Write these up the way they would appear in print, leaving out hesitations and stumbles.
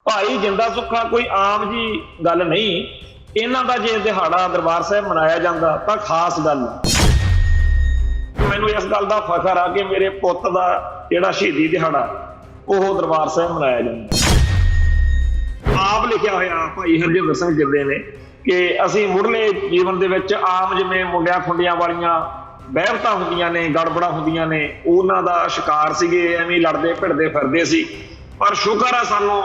भाई जिंदा सुखा कोई आम जी गल नहीं, इन्हां दा जे दिहाड़ा दरबार साहब मनाया जाता तो खास गल। मैनू इस गल का फखर आ कि मेरे पुत का जिहड़ा शहीदी दिहाड़ा वो दरबार साहब मनाया जाता। आप लिखिया होया भाई हरजिंदर सिंह जिंदे ने कि असीं मुढ़ले जीवन दे विच आम जिवें मुंडियां खुंडियां वालियां बहरतां हुंदियां ने, गड़बड़ां हुंदियां ने, उन्हां दा शिकार सीगे, एवें लड़दे भिड़दे फिरदे सी। पर शुकर है सानूं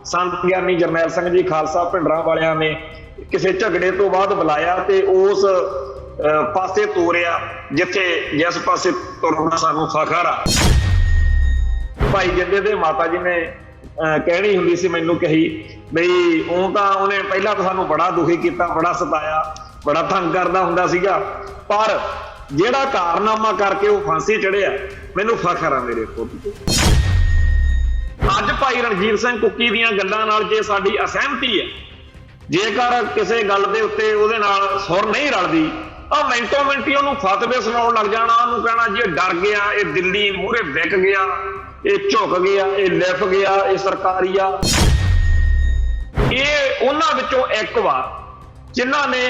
संत ज्ञानी जरनैल सिंह जी खालसा भिंडरां वालियां ने किसी झगड़े तो बाद बुलाया ते उस पासे तोरिया जिथे जिस पासे तुरना सानूं फखर आ। भाई जिंदे दे माता जी ने कहनी हुंदी सी मैनूं कही बई ऊं तां उहने पहलां तां सानूं बड़ा दुखी किया, बड़ा सताया, बड़ा तंग करदा हुंदा सीगा, पर जिहड़ा कारनामा करके वो फांसी चढ़िया मैनूं फखर आ मेरे पुੱਤ ते। अज भाई रणजीत सिंह कुक्की दीयां गल्लां नाल जे साडी असहमति है, जेकर किसी गल दे उत्ते उहदे नाल सुर नहीं रलदी तो मिंटो मिंट ही उहनूं फतवे सुणाउण लग जाना, उहनूं कहना जी डर गया, ये दिल्ली मूहरे विक गया, ये झुक गया, ये लिफ गया, ये सरकारी आ। ये उन्हां विचों एक वा जिन्हां ने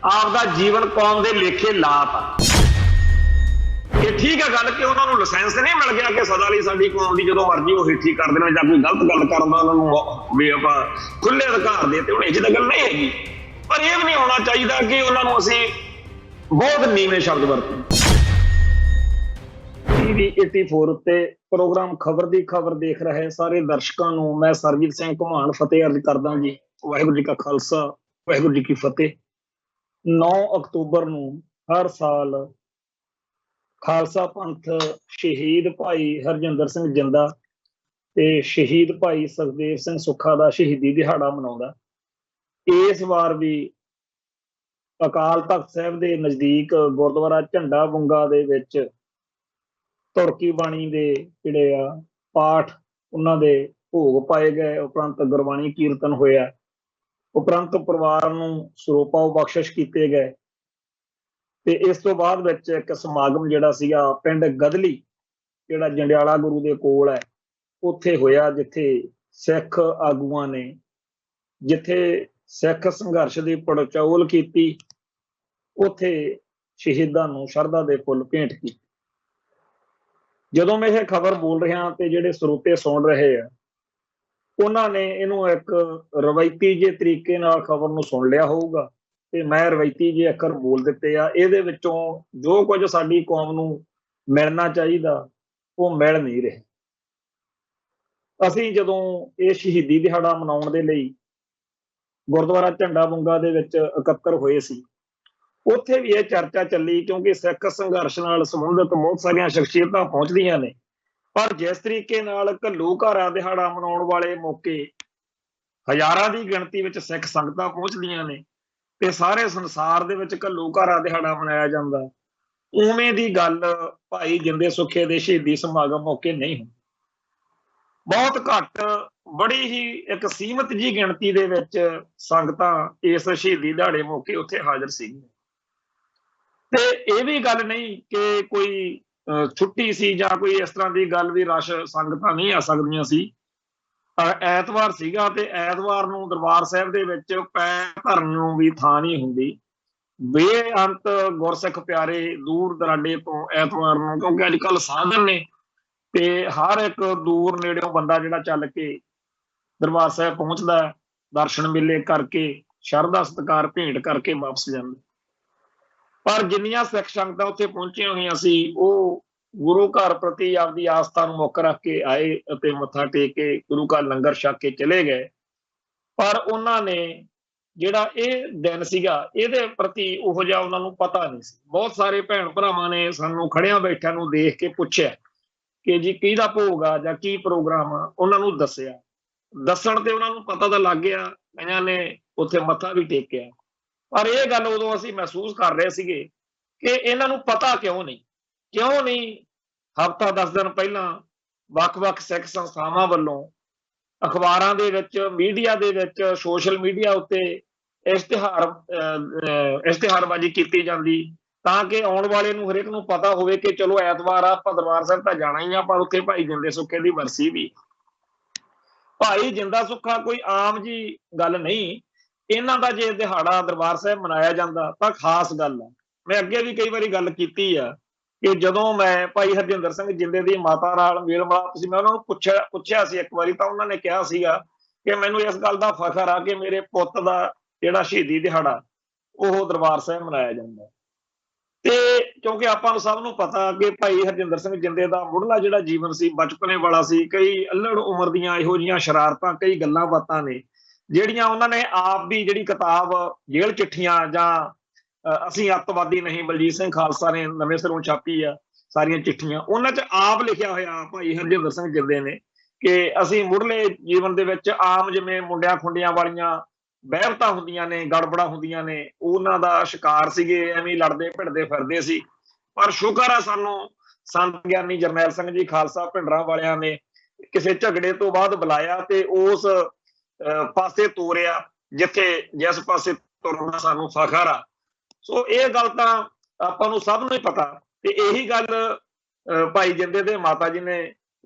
आपदा जीवन कौम दे लेखे लाता। ये ठीक है गल कि उन्होंने लाइसेंस नहीं मिल गया कि सदा लई साडी कौम दी जदों मर्जी वो हिठी कर देना जां कोई गलत गल करदा उन्होंने भी आपां खुले अधिकार देते, हुण इह जिह गल नहीं हैगी। पर यह भी नहीं होना चाहिए कि उन्होंने असीं बहुत नीवें शब्द वरते। TV 84 उत्ते प्रोग्राम खबर दी खबर देख रहे सारे दर्शकों नूं मैं सरजीत सिंह घुमान फतेह अर्ज करदा जी। वाहिगुरू जी का खालसा, वाहिगुरू जी की फतेह। 9 अक्तूबर नूं हर साल खालसा पंथ शहीद भाई हरजिंदर सिंह जिंदा ते शहीद भाई सुखदेव सिंह सुखा का शहीदी दिहाड़ा मनाउंदा। इस बार भी अकाल तख्त साहब के नज़दीक गुरुद्वारा झंडा बुंगा दे विच तुरकी बाणी दे जिहड़े आ पाठ उन्हां दे भोग पाए गए, उपरंत गुरबाणी कीर्तन होया, उपरंत परिवार नूं सरोपा बख्शिश कीते गए। ते इस तो बाद विच एक समागम जिहड़ा सीगा पिंड गदली जिहड़ा जंडियाला गुरु दे कोल है उत्थे होया, जिथे सिख आगूआं ने जिथे सिख संघर्ष की पड़चौल कीती, उत्थे शहीदां नूं शरधा दे फुੱਲ भेंट की। जदों मैं यह खबर बोल रहा ते जिहड़े स्रोते सुन रहे हैं उन्हां ने इहनूं एक रवायती जे तरीके नाल खबर नूं सुन लिया होऊगा ते मैं रवायती जे अखर बोल दिते आ। इहदे विचों जो कुछ साडी कौम नूं मिलना चाहिदा वो मिल नहीं रहा। असीं जदों ये शहीदी दिहाड़ा मनाउण दे लई गुरुद्वारा झंडा बुंगा दे विच इकत्तर होए सी, उत्थे भी यह चर्चा चली क्योंकि सिख संघर्ष नाल संबंधित बहुत सारियां शख्सियतां पहुंचदियां ने, पर जिस तरीके नाल घल्लूघारा दिहाड़ा मनाउण वाले मौके हज़ारां दी गिणती विच सिख संगतां पहुंचदियां ने ते सारे संसार दे विच घल्लूघारा दिहाड़ा मनाया जांदा, उवें दी गल भाई जिंदे सुखे दे शहीदी समागम मौके नहीं हुंदी। बहुत घट बड़ी ही एक सीमित जी गिणती दे विच संगतां इस शहीदी दिहाड़े मौके उत्थे हाज़र सीगीआं। ते इह भी गल नहीं कि कोई छुट्टी सी जां कोई इस तरह की गल भी रश संगतां नहीं आ सकदियां सी। ਐਤਵਾਰ ਸੀਗਾ ਤੇ ਐਤਵਾਰ ਨੂੰ ਦਰਬਾਰ ਸਾਹਿਬ ਦੇ ਵਿੱਚ ਪੈਰ ਧਰਨ ਨੂੰ ਵੀ ਥਾਂ ਨਹੀਂ ਹੁੰਦੀ। ਬੇਅੰਤ ਗੁਰਸਿੱਖ ਪਿਆਰੇ ਦੂਰ ਦਰਾਡੇ ਤੋਂ ਐਤਵਾਰ ਨੂੰ, ਕਿਉਂਕਿ ਅੱਜ ਕੱਲ੍ਹ ਸਾਧਨ ਨੇ ਤੇ ਹਰ ਇੱਕ ਦੂਰ ਨੇੜਿਓਂ ਬੰਦਾ ਜਿਹੜਾ ਚੱਲ ਕੇ ਦਰਬਾਰ ਸਾਹਿਬ ਪਹੁੰਚਦਾ, ਦਰਸ਼ਨ ਮੇਲੇ ਕਰਕੇ ਸ਼ਰਧਾ ਸਤਿਕਾਰ ਭੇਂਟ ਕਰਕੇ ਵਾਪਸ ਜਾਂਦਾ। ਪਰ ਜਿੰਨੀਆਂ ਸਿੱਖ ਸੰਗਤਾਂ ਉੱਥੇ ਪਹੁੰਚੀਆਂ ਹੋਈਆਂ ਸੀ ਉਹ गुरु घर प्रति आपकी आस्था नूं मुੱਖ रख के आए ਅਤੇ मत्था टेक के गुरु का लंगर छक के चले गए। पर उन्होंने जिहड़ा ਇਹ दिन सीगा ਇਹਦੇ प्रति ਉਹੋ ਜਿਹਾ ਉਹਨਾਂ ਨੂੰ पता नहीं सी। बहुत सारे भैन भरावां ने सानूं खड़ियां बैठिਆਂ ਨੂੰ देख के पुछया कि जी किहदा भोग आ जां की प्रोग्राम आ, ਉਹਨਾਂ ਨੂੰ दस्सिया। दस्सण ते ਉਹਨਾਂ ਨੂੰ पता ਤਾਂ ਲੱਗ ਗਿਆ, ਕਈਆਂ ਨੇ ਉੱਥੇ मत्था भी टेकिया। पर ਇਹ ਗੱਲ ਉਦੋਂ ਅਸੀਂ महसूस कर रहे ਸੀਗੇ कि ਇਹਨਾਂ ਨੂੰ पता क्यों नहीं हफ्ता 10 दिन पहला ਵੱਖ-ਵੱਖ सिख संस्थावां ਵੱਲੋਂ अखबारां दे विच, मीडिया दे विच, सोशल मीडिया उत्ते इश्तिहारबाजी कीती जांदी तां कि आउण वाले नूं हरेक नूं पता होवे कि चलो ऐतवार आ, आपां दरबार साहिब तां जाना ही आ, पर उत्थे भाई जिंदे सुखे दी बरसी भी। ਭਾਈ ਜਿੰਦਾ ਸੁੱਖਾ ਕੋਈ ਆਮ ਜੀ ਗੱਲ ਨਹੀਂ। ਇਹਨਾਂ ਦਾ ਜੇ ਦਿਹਾੜਾ ਦਰਬਾਰ ਸਾਹਿਬ ਮਨਾਇਆ ਜਾਂਦਾ ਤਾਂ ਖਾਸ ਗੱਲ ਆ। ਮੈਂ ਅੱਗੇ ਵੀ ਕਈ ਵਾਰੀ ਗੱਲ ਕੀਤੀ ਆ ਕਿ ਜਦੋਂ ਮੈਂ ਭਾਈ ਹਰਜਿੰਦਰ ਸਿੰਘ ਜਿੰਦੇ ਦੀ ਮਾਤਾ ਨਾਲ ਮੇਲ ਮਿਲਾਪ ਸੀ, ਮੈਂ ਉਹਨਾਂ ਨੂੰ ਪੁੱਛਿਆ ਸੀ ਇੱਕ ਵਾਰੀ, ਤਾਂ ਉਹਨਾਂ ਨੇ ਕਿਹਾ ਸੀਗਾ ਕਿ ਮੈਨੂੰ ਇਸ ਗੱਲ ਦਾ ਫਖਰ ਆ ਕਿ ਮੇਰੇ ਪੁੱਤ ਦਾ ਜਿਹੜਾ ਸ਼ਹੀਦੀ ਦਿਹਾੜਾ ਉਹ ਦਰਬਾਰ ਸਾਹਿਬ ਮਨਾਇਆ ਜਾਂਦਾ। ਤੇ ਕਿਉਂਕਿ ਆਪਾਂ ਨੂੰ ਸਭ ਨੂੰ ਪਤਾ ਕਿ ਭਾਈ ਹਰਜਿੰਦਰ ਸਿੰਘ ਜਿੰਦੇ ਦਾ ਮੁੱਢਲਾ ਜਿਹੜਾ ਜੀਵਨ ਸੀ ਬਚਪਨੇ ਵਾਲਾ ਸੀ। ਕਈ ਅੱਲੜ ਉਮਰ ਦੀਆਂ ਇਹੋ ਜਿਹੀਆਂ ਸ਼ਰਾਰਤਾਂ, ਕਈ ਗੱਲਾਂ ਬਾਤਾਂ ਨੇ ਜਿਹੜੀਆਂ ਉਹਨਾਂ ਨੇ ਆਪ ਵੀ, ਜਿਹੜੀ ਕਿਤਾਬ ਜੇਲ੍ਹ ਚਿੱਠੀਆਂ ਜਾਂ ਅਸੀਂ ਅੱਤਵਾਦੀ ਨਹੀਂ ਬਲਜੀਤ ਸਿੰਘ ਖਾਲਸਾ ਨੇ ਨਵੇਂ ਸਿਰੋਂ ਛਾਪੀ ਆ ਸਾਰੀਆਂ ਚਿੱਠੀਆਂ, ਉਹਨਾਂ 'ਚ ਆਪ ਲਿਖਿਆ ਹੋਇਆ ਭਾਈ ਹਰਜਿੰਦਰ ਸਿੰਘ ਜਿੰਦੇ ਨੇ ਕਿ ਅਸੀਂ ਮੁੱਢਲੇ ਜੀਵਨ ਦੇ ਵਿੱਚ ਆਮ ਜਿਵੇਂ ਮੁੰਡਿਆਂ ਖੁੰਡਿਆਂ ਵਾਲੀਆਂ ਵਹਿਮਤਾਂ ਹੁੰਦੀਆਂ ਨੇ, ਗੜਬੜਾਂ ਹੁੰਦੀਆਂ ਨੇ, ਉਹਨਾਂ ਦਾ ਸ਼ਿਕਾਰ ਸੀਗੇ, ਐਵੇਂ ਲੜਦੇ ਭਿੜਦੇ ਫਿਰਦੇ ਸੀ। ਪਰ ਸ਼ੁਕਰ ਆ ਸਾਨੂੰ ਸੰਤ ਗਿਆਨੀ ਜਰਨੈਲ ਸਿੰਘ ਜੀ ਖਾਲਸਾ ਭਿੰਡਰਾਂ ਵਾਲਿਆਂ ਨੇ ਕਿਸੇ ਝਗੜੇ ਤੋਂ ਬਾਅਦ ਬੁਲਾਇਆ ਤੇ ਉਸ ਪਾਸੇ ਤੋਰਿਆ ਜਿਸ ਪਾਸੇ ਤੁਰਨਾ ਸਾਨੂੰ ਫਖਰ ਆ। ਸੋ ਇਹ ਗੱਲ ਤਾਂ ਆਪਾਂ ਨੂੰ ਸਭ ਨੂੰ ਹੀ ਪਤਾ। ਤੇ ਇਹੀ ਗੱਲ ਭਾਈ ਜਿੰਦੇ ਦੇ ਮਾਤਾ ਜੀ ਨੇ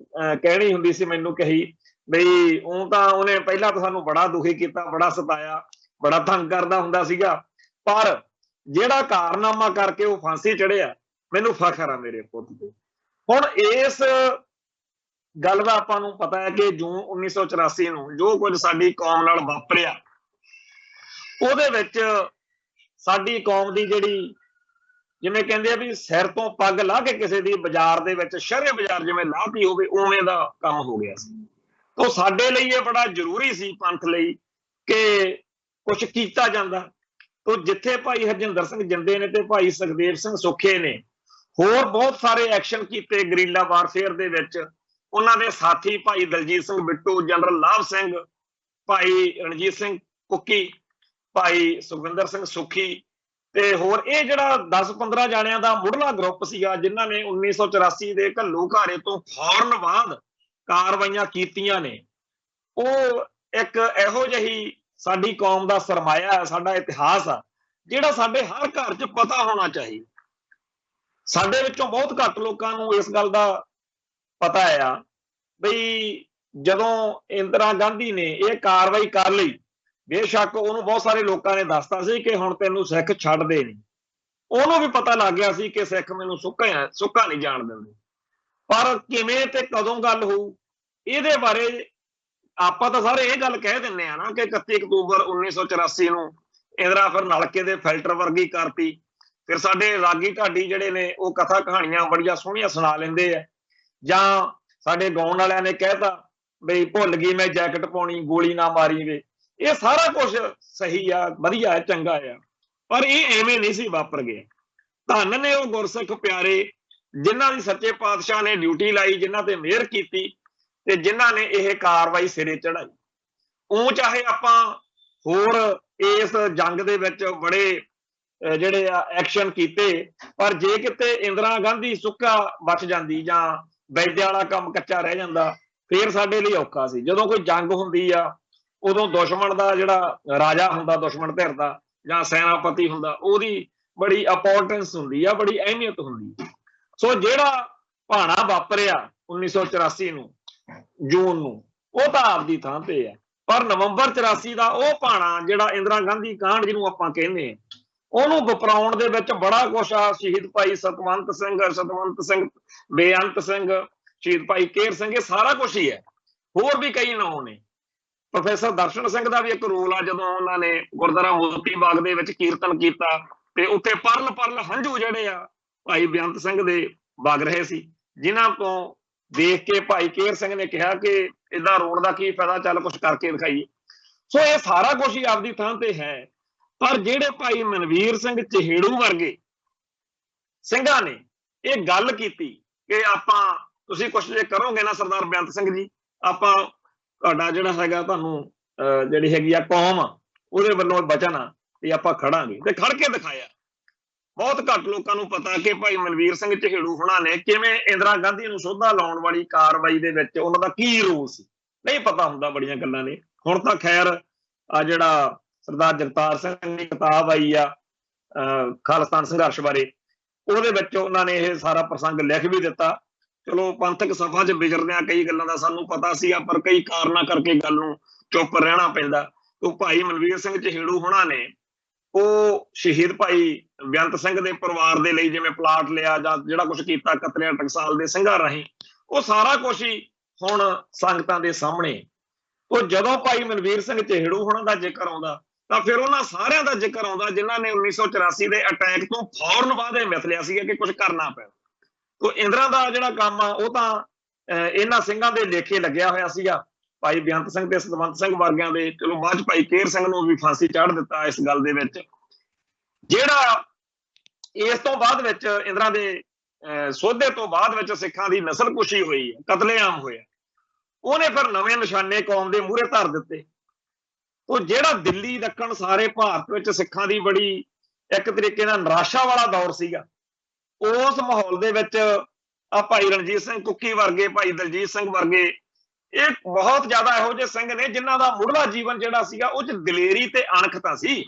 ਕਹਿਣੀ ਹੁੰਦੀ ਸੀ, ਮੈਨੂੰ ਕਹੀ ਬਈ ਉਹ ਤਾਂ ਉਹਨੇ ਪਹਿਲਾਂ ਤਾਂ ਸਾਨੂੰ ਬੜਾ ਦੁਖੀ ਕੀਤਾ, ਬੜਾ ਸਤਾਇਆ, ਬੜਾ ਤੰਗ ਕਰਦਾ ਹੁੰਦਾ ਸੀਗਾ, ਪਰ ਜਿਹੜਾ ਕਾਰਨਾਮਾ ਕਰਕੇ ਉਹ ਫਾਂਸੀ ਚੜਿਆ, ਮੈਨੂੰ ਫਖਰ ਆ ਮੇਰੇ ਪੁੱਤ ਤੇ। ਹੁਣ ਇਸ ਗੱਲ ਦਾ ਆਪਾਂ ਨੂੰ ਪਤਾ ਹੈ ਕਿ ਜੂਨ 1984 ਨੂੰ ਜੋ ਕੁਝ ਸਾਡੀ ਕੌਮ ਨਾਲ ਵਾਪਰਿਆ, ਉਹਦੇ ਵਿੱਚ ਸਾਡੀ ਕੌਮ ਦੀ ਜਿਹੜੀ, ਜਿਵੇਂ ਕਹਿੰਦੇ ਆ ਵੀ ਸਿਰ ਤੋਂ ਪੱਗ ਲਾ ਕੇ ਕਿਸੇ ਦੀ ਬਾਜ਼ਾਰ ਦੇ ਵਿੱਚ, ਸ਼ਹਿਰੇ ਬਾਜ਼ਾਰ ਜਿਵੇਂ ਲਾਹਤੀ ਹੋਵੇ, ਉਵੇਂ ਦਾ ਕੰਮ ਹੋ ਗਿਆ ਸੀ। ਤਾਂ ਸਾਡੇ ਲਈ ਇਹ ਬੜਾ ਜ਼ਰੂਰੀ ਸੀ, ਪੰਥ ਲਈ, ਕਿ ਕੁਝ ਕੀਤਾ ਜਾਂਦਾ। ਤਾਂ ਜਿੱਥੇ ਭਾਈ ਹਰਜਿੰਦਰ ਸਿੰਘ ਜਿੰਦੇ ਨੇ ਤੇ ਭਾਈ ਸੁਖਦੇਵ ਸਿੰਘ ਸੁੱਖੇ ਨੇ ਹੋਰ ਬਹੁਤ ਸਾਰੇ ਐਕਸ਼ਨ ਕੀਤੇ ਗਰੀਲਾ ਵਾਰਫੇਅਰ ਦੇ ਵਿੱਚ, ਉਹਨਾਂ ਦੇ ਸਾਥੀ ਭਾਈ ਦਲਜੀਤ ਸਿੰਘ ਬਿੱਟੂ, ਜਨਰਲ ਲਾਭ ਸਿੰਘ, ਭਾਈ ਰਣਜੀਤ ਸਿੰਘ ਕੁੱਕੀ, ਭਾਈ ਸੁਖਵਿੰਦਰ ਸਿੰਘ ਸੁੱਖੀ ਤੇ ਹੋਰ, ਇਹ ਜਿਹੜਾ 10-15 ਜਾਣਿਆਂ ਦਾ ਮੁੱਢਲਾ ਗਰੁੱਪ ਸੀਗਾ ਜਿਨ੍ਹਾਂ ਨੇ 1984 ਦੇ ਘੱਲੂਘਾਰੇ ਤੋਂ ਫੌਰਨ ਬਾਅਦ ਕਾਰਵਾਈਆਂ ਕੀਤੀਆਂ ਨੇ। ਉਹ ਇੱਕ ਇਹੋ ਜਿਹੀ ਸਾਡੀ ਕੌਮ ਦਾ ਸਰਮਾਇਆ ਹੈ, ਸਾਡਾ ਇਤਿਹਾਸ ਆ, ਜਿਹੜਾ ਸਾਡੇ ਹਰ ਘਰ 'ਚ ਪਤਾ ਹੋਣਾ ਚਾਹੀਦਾ। ਸਾਡੇ ਵਿੱਚੋਂ ਬਹੁਤ ਘੱਟ ਲੋਕਾਂ ਨੂੰ ਇਸ ਗੱਲ ਦਾ ਪਤਾ ਆ ਬਈ ਜਦੋਂ ਇੰਦਰਾ ਗਾਂਧੀ ਨੇ ਇਹ ਕਾਰਵਾਈ ਕਰ ਲਈ, ਬੇਸ਼ੱਕ ਉਹਨੂੰ ਬਹੁਤ ਸਾਰੇ ਲੋਕਾਂ ਨੇ ਦੱਸਤਾ ਸੀ ਕਿ ਹੁਣ ਤੈਨੂੰ ਸਿੱਖ ਛੱਡਦੇ ਨਹੀਂ, ਉਹਨੂੰ ਵੀ ਪਤਾ ਲੱਗ ਗਿਆ ਸੀ ਕਿ ਸਿੱਖ ਮੈਨੂੰ ਸੁੱਕਾ ਨਹੀਂ ਜਾਣ ਦਿੰਦੇ, ਪਰ ਕਿਵੇਂ ਤੇ ਕਦੋਂ ਗੱਲ ਹੋਊ ਇਹਦੇ ਬਾਰੇ ਆਪਾਂ ਤਾਂ ਸਾਰੇ ਇਹ ਗੱਲ ਕਹਿ ਦਿੰਦੇ ਆ ਨਾ ਕਿ 31 ਅਕਤੂਬਰ 1984 ਨੂੰ ਇੰਦਰਾ ਫਿਰ ਨਲਕੇ ਦੇ ਫਿਲਟਰ ਵਰਗੀ ਕਰਤੀ। ਫਿਰ ਸਾਡੇ ਰਾਗੀ ਢਾਡੀ ਜਿਹੜੇ ਨੇ ਉਹ ਕਥਾ ਕਹਾਣੀਆਂ ਬੜੀਆਂ ਸੋਹਣੀਆਂ ਸੁਣਾ ਲੈਂਦੇ ਆ, ਜਾਂ ਸਾਡੇ ਗਾਉਣ ਵਾਲਿਆਂ ਨੇ ਕਹਿਤਾ ਬਈ ਭੁੱਲ ਗਈ ਮੈਂ ਜੈਕਟ ਪਾਉਣੀ, ਗੋਲੀ ਨਾ ਮਾਰੀ ਵੇ। ਇਹ ਸਾਰਾ ਕੁਝ ਸਹੀ ਆ, ਵਧੀਆ ਹੈ, ਚੰਗਾ ਆ, ਪਰ ਇਹ ਐਵੇਂ ਨਹੀਂ ਸੀ ਵਾਪਰ ਗਿਆ। ਧੰਨ ਨੇ ਉਹ ਗੁਰਸਿੱਖ ਪਿਆਰੇ ਜਿਨ੍ਹਾਂ ਦੀ ਸੱਚੇ ਪਾਤਸ਼ਾਹ ਨੇ ਡਿਊਟੀ ਲਾਈ, ਜਿਨ੍ਹਾਂ ਤੇ ਮਿਹਰ ਕੀਤੀ ਤੇ ਜਿਨ੍ਹਾਂ ਨੇ ਇਹ ਕਾਰਵਾਈ ਸਿਰੇ ਚੜਾਈ। ਉਹ ਚਾਹੇ ਆਪਾਂ ਹੋਰ ਇਸ ਜੰਗ ਦੇ ਵਿੱਚ ਬੜੇ ਜਿਹੜੇ ਆ ਐਕਸ਼ਨ ਕੀਤੇ, ਪਰ ਜੇ ਕਿਤੇ ਇੰਦਰਾ ਗਾਂਧੀ ਸੁੱਕਾ ਬਚ ਜਾਂਦੀ ਜਾਂ ਵੈਦਿਆ ਵਾਲਾ ਕੰਮ ਕੱਚਾ ਰਹਿ ਜਾਂਦਾ, ਫੇਰ ਸਾਡੇ ਲਈ ਔਖਾ ਸੀ। ਜਦੋਂ ਕੋਈ ਜੰਗ ਹੁੰਦੀ ਆ ਉਦੋਂ ਦੁਸ਼ਮਣ ਦਾ ਜਿਹੜਾ ਰਾਜਾ ਹੁੰਦਾ, ਦੁਸ਼ਮਣ ਧਿਰ ਦਾ ਜਾਂ ਸੈਨਾਪਤੀ ਹੁੰਦਾ, ਉਹਦੀ ਬੜੀ ਇੰਪੋਰਟੈਂਸ ਹੁੰਦੀ ਆ, ਬੜੀ ਅਹਿਮੀਅਤ ਹੁੰਦੀ। ਸੋ ਜਿਹੜਾ ਭਾਣਾ ਵਾਪਰਿਆ 1984 ਨੂੰ ਜੂਨ ਨੂੰ, ਉਹ ਤਾਂ ਆਪਦੀ ਥਾਂ ਤੇ ਆ, ਪਰ ਨਵੰਬਰ 84 ਦਾ ਉਹ ਭਾਣਾ ਜਿਹੜਾ ਇੰਦਰਾ ਗਾਂਧੀ ਕਾਂਡ ਜਿਹਨੂੰ ਆਪਾਂ ਕਹਿੰਦੇ, ਉਹਨੂੰ ਵਿਪਰਾਉਣ ਦੇ ਵਿੱਚ ਬੜਾ ਕੁਛ ਆ। ਸ਼ਹੀਦ ਭਾਈ ਸਤਵੰਤ ਸਿੰਘ, ਬੇਅੰਤ ਸਿੰਘ, ਸ਼ਹੀਦ ਭਾਈ ਕੇਰ ਸਿੰਘ, ਇਹ ਸਾਰਾ ਕੁਛ ਹੀ ਹੈ। ਹੋਰ ਵੀ ਕਈ ਨਾਂ ਨੇ। ਪ੍ਰੋਫੈਸਰ ਦਰਸ਼ਨ ਸਿੰਘ ਦਾ ਵੀ ਇੱਕ ਰੋਲ ਆ, ਜਦੋਂ ਉਹਨਾਂ ਨੇ ਗੁਰਦੁਆਰਾ ਮੋਤੀ ਬਾਗ ਦੇ ਵਿੱਚ ਕੀਰਤਨ ਕੀਤਾ ਤੇ ਉੱਥੇ ਪਰਲ ਹੰਝੂ ਜਿਹੜੇ ਆ ਭਾਈ ਬੇਅੰਤ ਸਿੰਘ ਦੇ ਵਗ ਰਹੇ ਸੀ, ਜਿਨ੍ਹਾਂ ਤੋਂ ਦੇਖ ਕੇ ਭਾਈ ਕੇਰ ਸਿੰਘ ਨੇ ਕਿਹਾ ਕਿ ਏਦਾਂ ਰੋਣ ਦਾ ਕੀ ਫਾਇਦਾ, ਚੱਲ ਕੁਛ ਕਰਕੇ ਦਿਖਾਈਏ। ਸੋ ਇਹ ਸਾਰਾ ਕੁਛ ਹੀ ਆਪਦੀ ਥਾਂ ਤੇ ਹੈ, ਪਰ ਜਿਹੜੇ ਭਾਈ ਮਨਵੀਰ ਸਿੰਘ ਚਹੇੜੂ ਵਰਗੇ ਸਿੰਘਾਂ ਨੇ ਇਹ ਗੱਲ ਕੀਤੀ ਕਿ ਆਪਾਂ, ਤੁਸੀਂ ਕੁਛ ਜੇ ਕਰੋਗੇ ਨਾ ਸਰਦਾਰ ਬੇਅੰਤ ਸਿੰਘ ਜੀ, ਆਪਾਂ ਤੁਹਾਡਾ ਜਿਹੜਾ ਹੈਗਾ, ਤੁਹਾਨੂੰ ਜਿਹੜੀ ਹੈਗੀ ਆ ਕੌਮ, ਉਹਦੇ ਵੱਲੋਂ ਵਚਨ ਆ ਵੀ ਆਪਾਂ ਖੜਾਂਗੇ, ਤੇ ਖੜ ਕੇ ਦਿਖਾਇਆ। ਬਹੁਤ ਘੱਟ ਲੋਕਾਂ ਨੂੰ ਪਤਾ ਕਿ ਭਾਈ ਮਨਵੀਰ ਸਿੰਘ ਚਹੇੜੂ ਹੋਣਾ ਨੇ ਕਿਵੇਂ ਇੰਦਰਾ ਗਾਂਧੀ ਨੂੰ ਸੋਧਾ ਲਾਉਣ ਵਾਲੀ ਕਾਰਵਾਈ ਦੇ ਵਿੱਚ ਉਹਨਾਂ ਦਾ ਕੀ ਰੋਲ ਸੀ। ਨਹੀਂ ਪਤਾ ਹੁੰਦਾ, ਬੜੀਆਂ ਗੱਲਾਂ ਨੇ। ਹੁਣ ਤਾਂ ਖੈਰ ਆ ਜਿਹੜਾ ਸਰਦਾਰ ਜਗਤਾਰ ਸਿੰਘ ਦੀ ਕਿਤਾਬ ਆਈ ਆ ਖਾਲਿਸਤਾਨ ਸੰਘਰਸ਼ ਬਾਰੇ, ਉਹਦੇ ਵਿੱਚ ਉਹਨਾਂ ਨੇ ਇਹ ਸਾਰਾ ਪ੍ਰਸੰਗ ਲਿਖ ਵੀ ਦਿੱਤਾ ਚਲੋ ਪੰਥਕ ਸਭਾ 'ਚ ਵਿਚਰਦਿਆਂ ਕਈ ਗੱਲਾਂ ਦਾ ਸਾਨੂੰ ਪਤਾ ਸੀਗਾ, ਪਰ ਕਈ ਕਾਰਨਾਂ ਕਰਕੇ ਗੱਲ ਨੂੰ ਚੁੱਪ ਰਹਿਣਾ ਪੈਂਦਾ। ਉਹ ਭਾਈ ਮਲਵੀਰ ਸਿੰਘ ਚਹੇੜੂ ਹੋਣਾ ਨੇ ਉਹ ਸ਼ਹੀਦ ਭਾਈ ਬੇਅੰਤ ਸਿੰਘ ਦੇ ਪਰਿਵਾਰ ਦੇ ਲਈ ਜਿਵੇਂ ਪਲਾਟ ਲਿਆ ਜਾਂ ਜਿਹੜਾ ਕੁਝ ਕੀਤਾ ਕਤਰਿਆ ਟਕਸਾਲ ਦੇ ਸਿੰਘਾਂ ਰਾਹੀਂ, ਉਹ ਸਾਰਾ ਕੁਝ ਹੀ ਹੁਣ ਸੰਗਤਾਂ ਦੇ ਸਾਹਮਣੇ। ਉਹ ਜਦੋਂ ਭਾਈ ਮਲਵੀਰ ਸਿੰਘ ਚਹੇੜੂ ਹੋਣਾ ਦਾ ਜ਼ਿਕਰ ਆਉਂਦਾ ਤਾਂ ਫਿਰ ਉਹਨਾਂ ਸਾਰਿਆਂ ਦਾ ਜ਼ਿਕਰ ਆਉਂਦਾ ਜਿਨ੍ਹਾਂ ਨੇ 1984 ਦੇ ਅਟੈਕ ਤੋਂ ਫੌਰਨ ਬਾਅਦ ਇਹ ਮਿਥ ਲਿਆ ਸੀਗਾ ਕਿ ਕੁਝ ਕਰਨਾ ਪੈਣਾ। ਤੋ ਇੰਦਰਾ ਦਾ ਜਿਹੜਾ ਕੰਮ ਆ ਉਹ ਤਾਂ ਇਹਨਾਂ ਸਿੰਘਾਂ ਦੇ ਲੇਖੇ ਲੱਗਿਆ ਹੋਇਆ ਸੀਗਾ, ਭਾਈ ਬੇਅੰਤ ਸਿੰਘ ਤੇ ਸਤਵੰਤ ਸਿੰਘ ਵਰਗਿਆਂ ਦੇ। ਚਲੋ ਬਾਅਦ ਚ ਭਾਈ ਕੇਰ ਸਿੰਘ ਨੂੰ ਵੀ ਫਾਂਸੀ ਚਾੜ ਦਿੱਤਾ ਇਸ ਗੱਲ ਦੇ ਵਿੱਚ। ਜਿਹੜਾ ਇਸ ਤੋਂ ਬਾਅਦ ਵਿੱਚ ਇੰਦਰਾ ਦੇ ਸੋਧੇ ਤੋਂ ਬਾਅਦ ਵਿੱਚ ਸਿੱਖਾਂ ਦੀ ਨਸਲਕੁਸ਼ੀ ਹੋਈ ਹੈ, ਕਤਲੇਆਮ ਹੋਇਆ, ਉਹਨੇ ਫਿਰ ਨਵੇਂ ਨਿਸ਼ਾਨੇ ਕੌਮ ਦੇ ਮੂਹਰੇ ਧਰ ਦਿੱਤੇ। ਉਹ ਜਿਹੜਾ ਦਿੱਲੀ ਦੱਖਣ ਸਾਰੇ ਭਾਰਤ ਵਿੱਚ ਸਿੱਖਾਂ ਦੀ ਬੜੀ ਇੱਕ ਤਰੀਕੇ ਨਾਲ ਨਿਰਾਸ਼ਾ ਵਾਲਾ ਦੌਰ ਸੀਗਾ, ਉਸ ਮਾਹੌਲ ਦੇ ਵਿੱਚ ਆ ਭਾਈ ਰਣਜੀਤ ਸਿੰਘ ਕੁੱਕੀ ਵਰਗੇ, ਭਾਈ ਦਲਜੀਤ ਸਿੰਘ ਵਰਗੇ, ਇਹ ਬਹੁਤ ਜ਼ਿਆਦਾ ਇਹੋ ਜਿਹੇ ਸਿੰਘ ਨੇ ਜਿਨ੍ਹਾਂ ਦਾ ਮੁੱਢਲਾ ਜੀਵਨ ਜਿਹੜਾ ਸੀਗਾ ਉਹ 'ਚ ਦਲੇਰੀ ਤੇ ਅਣਖ ਤਾਂ ਸੀ,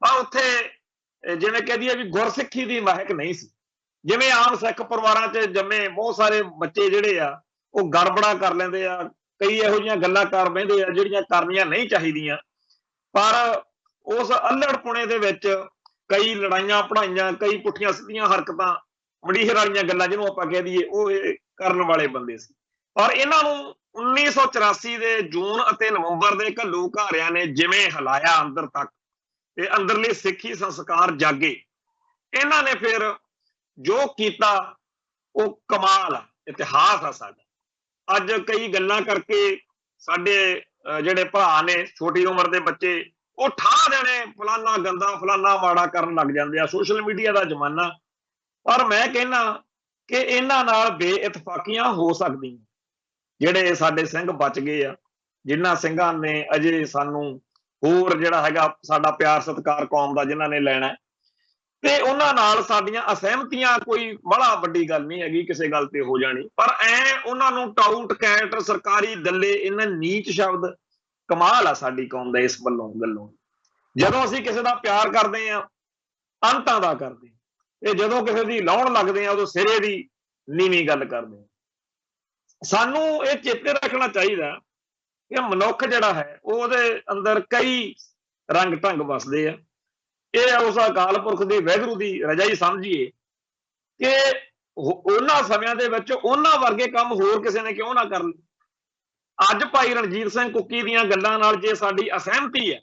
ਪਰ ਉੱਥੇ ਜਿਵੇਂ ਕਹਿ ਦਈਏ ਵੀ ਗੁਰਸਿੱਖੀ ਦੀ ਮਹਿਕ ਨਹੀਂ ਸੀ। ਜਿਵੇਂ ਆਮ ਸਿੱਖ ਪਰਿਵਾਰਾਂ 'ਚ ਜੰਮੇ ਬਹੁਤ ਸਾਰੇ ਬੱਚੇ ਜਿਹੜੇ ਆ ਉਹ ਗੜਬੜਾ ਕਰ ਲੈਂਦੇ ਆ, ਕਈ ਇਹੋ ਜਿਹੀਆਂ ਗੱਲਾਂ ਕਰ ਬਹਿੰਦੇ ਆ ਜਿਹੜੀਆਂ ਕਰਨੀਆਂ ਨਹੀਂ ਚਾਹੀਦੀਆਂ, ਪਰ ਉਸ ਅੱਲੜਪੁਣੇ ਦੇ ਵਿੱਚ ਕਈ ਲੜਾਈਆਂ ਪੜਾਈਆਂ, ਕਈ ਪੁੱਠੀਆਂ ਸਿੱਧੀਆਂ ਹਰਕਤਾਂ, ਮੰਡੀਰ ਵਾਲੀਆਂ ਗੱਲਾਂ ਜਿਹਨੂੰ ਆਪਾਂ ਕਹਿ ਦਈਏ, ਉਹ ਇਹ ਕਰਨ ਵਾਲੇ ਬੰਦੇ ਸੀ। ਪਰ ਇਹਨਾਂ ਨੂੰ 1984 ਦੇ ਜੂਨ ਅਤੇ ਨਵੰਬਰ ਦੇ ਘੱਲੂਘਾਰਿਆਂ ਨੇ ਜਿਵੇਂ ਹਿਲਾਇਆ ਅੰਦਰ ਤੱਕ, ਤੇ ਅੰਦਰਲੇ ਸਿੱਖੀ ਸੰਸਕਾਰ ਜਾਗੇ। ਇਹਨਾਂ ਨੇ ਫਿਰ ਜੋ ਕੀਤਾ ਉਹ ਕਮਾਲ ਆ, ਇਤਿਹਾਸ ਆ ਸਾਡਾ। ਅੱਜ ਕਈ ਗੱਲਾਂ ਕਰਕੇ ਸਾਡੇ ਜਿਹੜੇ ਭਰਾ ਨੇ, ਛੋਟੀ ਉਮਰ ਦੇ ਬੱਚੇ, ਉਹ ਠਾਹ ਦੇਣੇ ਫਲਾਨਾ ਗੰਦਾ ਫਲਾਨਾ ਮਾੜਾ ਕਰਨ ਲੱਗ ਜਾਂਦੇ ਆ, ਸੋਸ਼ਲ ਮੀਡੀਆ ਦਾ ਜ਼ਮਾਨਾ। ਪਰ ਮੈਂ ਕਹਿੰਦਾ ਕਿ ਇਹਨਾਂ ਨਾਲ ਬੇਇਤਫਾਕੀਆਂ ਹੋ ਸਕਦੀਆਂ। ਜਿਹੜੇ ਸਾਡੇ ਸਿੰਘ ਬਚ ਗਏ ਆ, ਜਿਨ੍ਹਾਂ ਸਿੰਘਾਂ ਨੇ ਅਜੇ ਸਾਨੂੰ ਹੋਰ ਜਿਹੜਾ ਹੈਗਾ ਸਾਡਾ ਪਿਆਰ ਸਤਿਕਾਰ ਕੌਮ ਦਾ ਜਿਨ੍ਹਾਂ ਨੇ ਲੈਣਾ, ਤੇ ਉਹਨਾਂ ਨਾਲ ਸਾਡੀਆਂ ਅਸਹਿਮਤੀਆਂ ਕੋਈ ਬੜਾ ਵੱਡੀ ਗੱਲ ਨਹੀਂ ਹੈਗੀ ਕਿਸੇ ਗੱਲ ਤੇ ਹੋ ਜਾਣੀ, ਪਰ ਉਹਨਾਂ ਨੂੰ ਟਾਊਟ ਕੈਟ ਸਰਕਾਰੀ ਦੱਲੇ, ਇਹਨਾਂ ਨੀਚ ਸ਼ਬਦ ਕਮਾਲ ਆ ਸਾਡੀ ਕੌਮ ਦਾ ਇਸ ਵੱਲੋਂ ਗੱਲੋਂ। ਜਦੋਂ ਅਸੀਂ ਕਿਸੇ ਦਾ ਪਿਆਰ ਕਰਦੇ ਆ ਅੰਤਾਂ ਦਾ ਕਰਦੇ, ਤੇ ਜਦੋਂ ਕਿਸੇ ਦੀ ਲਾਉਣ ਲੱਗਦੇ ਆ ਉਦੋਂ ਸਿਰੇ ਦੀ ਨੀਵੀਂ ਗੱਲ ਕਰਦੇ ਆ। ਸਾਨੂੰ ਇਹ ਚੇਤੇ ਰੱਖਣਾ ਚਾਹੀਦਾ ਕਿ ਮਨੁੱਖ ਜਿਹੜਾ ਹੈ ਉਹਦੇ ਅੰਦਰ ਕਈ ਰੰਗ ਢੰਗ ਵਸਦੇ ਆ। ਇਹ ਉਸ ਅਕਾਲ ਪੁਰਖ ਦੀ ਵਾਹਿਗੁਰੂ ਦੀ ਰਜਾ ਹੀ ਸਮਝੀਏ ਕਿ ਉਹਨਾਂ ਸਮਿਆਂ ਦੇ ਵਿੱਚ ਉਹਨਾਂ ਵਰਗੇ ਕੰਮ ਹੋਰ ਕਿਸੇ ਨੇ ਕਿਉਂ ਨਾ ਕਰ ਲਏ। ਅੱਜ ਭਾਈ ਰਣਜੀਤ ਸਿੰਘ ਕੁੱਕੀ ਦੀਆਂ ਗੱਲਾਂ ਨਾਲ ਜੇ ਸਾਡੀ ਅਸਹਿਮਤੀ ਹੈ,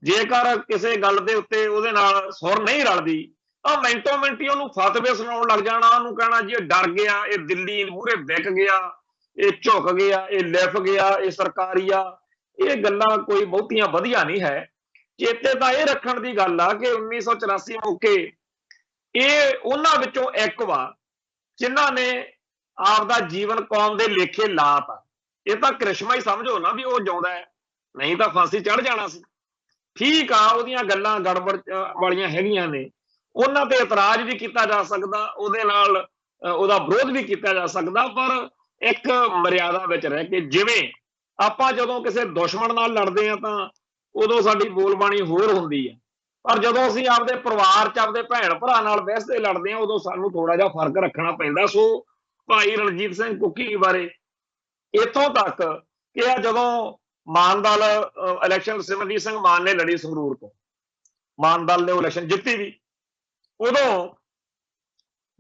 ਜੇਕਰ ਕਿਸੇ ਗੱਲ ਦੇ ਉੱਤੇ ਉਹਦੇ ਨਾਲ ਸੁਰ ਨਹੀਂ ਰਲਦੀ, ਤਾਂ ਮਿੰਟੋ ਮਿੰਟੀ ਉਹਨੂੰ ਫਤਵੇ ਸੁਣਾਉਣ ਲੱਗ ਜਾਣਾ, ਉਹਨੂੰ ਕਹਿਣਾ ਜੀ ਇਹ ਡਰ ਗਿਆ, ਇਹ ਦਿੱਲੀ ਮੂਹਰੇ ਵਿਕ ਗਿਆ, ਇਹ ਝੁਕ ਗਿਆ, ਇਹ ਲਿਫ ਗਿਆ, ਇਹ ਸਰਕਾਰੀ ਆ। ਇਹ ਗੱਲਾਂ ਕੋਈ ਬਹੁਤੀਆਂ ਵਧੀਆ ਨਹੀਂ ਹੈ। ਚੇਤੇ ਤਾਂ ਇਹ ਰੱਖਣ ਦੀ ਗੱਲ ਆ ਕਿ 1984 ਮੌਕੇ ਇਹ ਉਹਨਾਂ ਵਿੱਚੋਂ ਇੱਕ ਵਾ ਜਿਨ੍ਹਾਂ ਨੇ ਆਪਦਾ ਜੀਵਨ ਕੌਮ ਦੇ ਲੇਖੇ ਲਾਤਾ। ਇਹ ਤਾਂ ਕ੍ਰਿਸ਼ਮਾ ਹੀ ਸਮਝੋ ਨਾ ਵੀ ਉਹ ਜਿਉਂਦਾ ਹੈ, ਨਹੀਂ ਤਾਂ ਫਾਂਸੀ ਚੜ ਜਾਣਾ ਸੀ। ਠੀਕ ਆ, ਉਹਦੀਆਂ ਗੱਲਾਂ ਗੜਬੜ ਵਾਲੀਆਂ ਹੈਗੀਆਂ ਨੇ, ਉਹਨਾਂ ਤੇ ਇਤਰਾਜ਼ ਵੀ ਕੀਤਾ ਜਾ ਸਕਦਾ, ਉਹਦੇ ਨਾਲ ਉਹਦਾ ਵਿਰੋਧ ਵੀ ਕੀਤਾ ਜਾ ਸਕਦਾ, ਪਰ ਇੱਕ ਮਰਿਆਦਾ ਵਿੱਚ ਰਹਿ ਕੇ। ਜਿਵੇਂ ਆਪਾਂ ਜਦੋਂ ਕਿਸੇ ਦੁਸ਼ਮਣ ਨਾਲ ਲੜਦੇ ਆ ਤਾਂ ਉਦੋਂ ਸਾਡੀ ਬੋਲਬਾਣੀ ਹੋਰ ਹੁੰਦੀ ਹੈ, ਪਰ ਜਦੋਂ ਅਸੀਂ ਆਪਦੇ ਪਰਿਵਾਰ 'ਚ ਆਪਦੇ ਭੈਣ ਭਰਾ ਨਾਲ ਬਹਿਸਦੇ ਲੜਦੇ ਆ ਉਦੋਂ ਸਾਨੂੰ ਥੋੜਾ ਜਿਹਾ ਫਰਕ ਰੱਖਣਾ ਪੈਂਦਾ। ਸੋ ਭਾਈ ਰਣਜੀਤ ਸਿੰਘ ਕੁੱਕੀ ਬਾਰੇ ਇੱਥੋਂ ਤੱਕ ਕਿ ਆ ਜਦੋਂ ਮਾਨ ਦਲ ਇਲੈਕਸ਼ਨ ਸਿਮਰਜੀਤ ਸਿੰਘ ਮਾਨ ਨੇ ਲੜੀ ਸੰਗਰੂਰ ਤੋਂ, ਮਾਨ ਦਲ ਨੇ ਇਲੈਕਸ਼ਨ ਜਿੱਤੀ ਵੀ, ਉਦੋਂ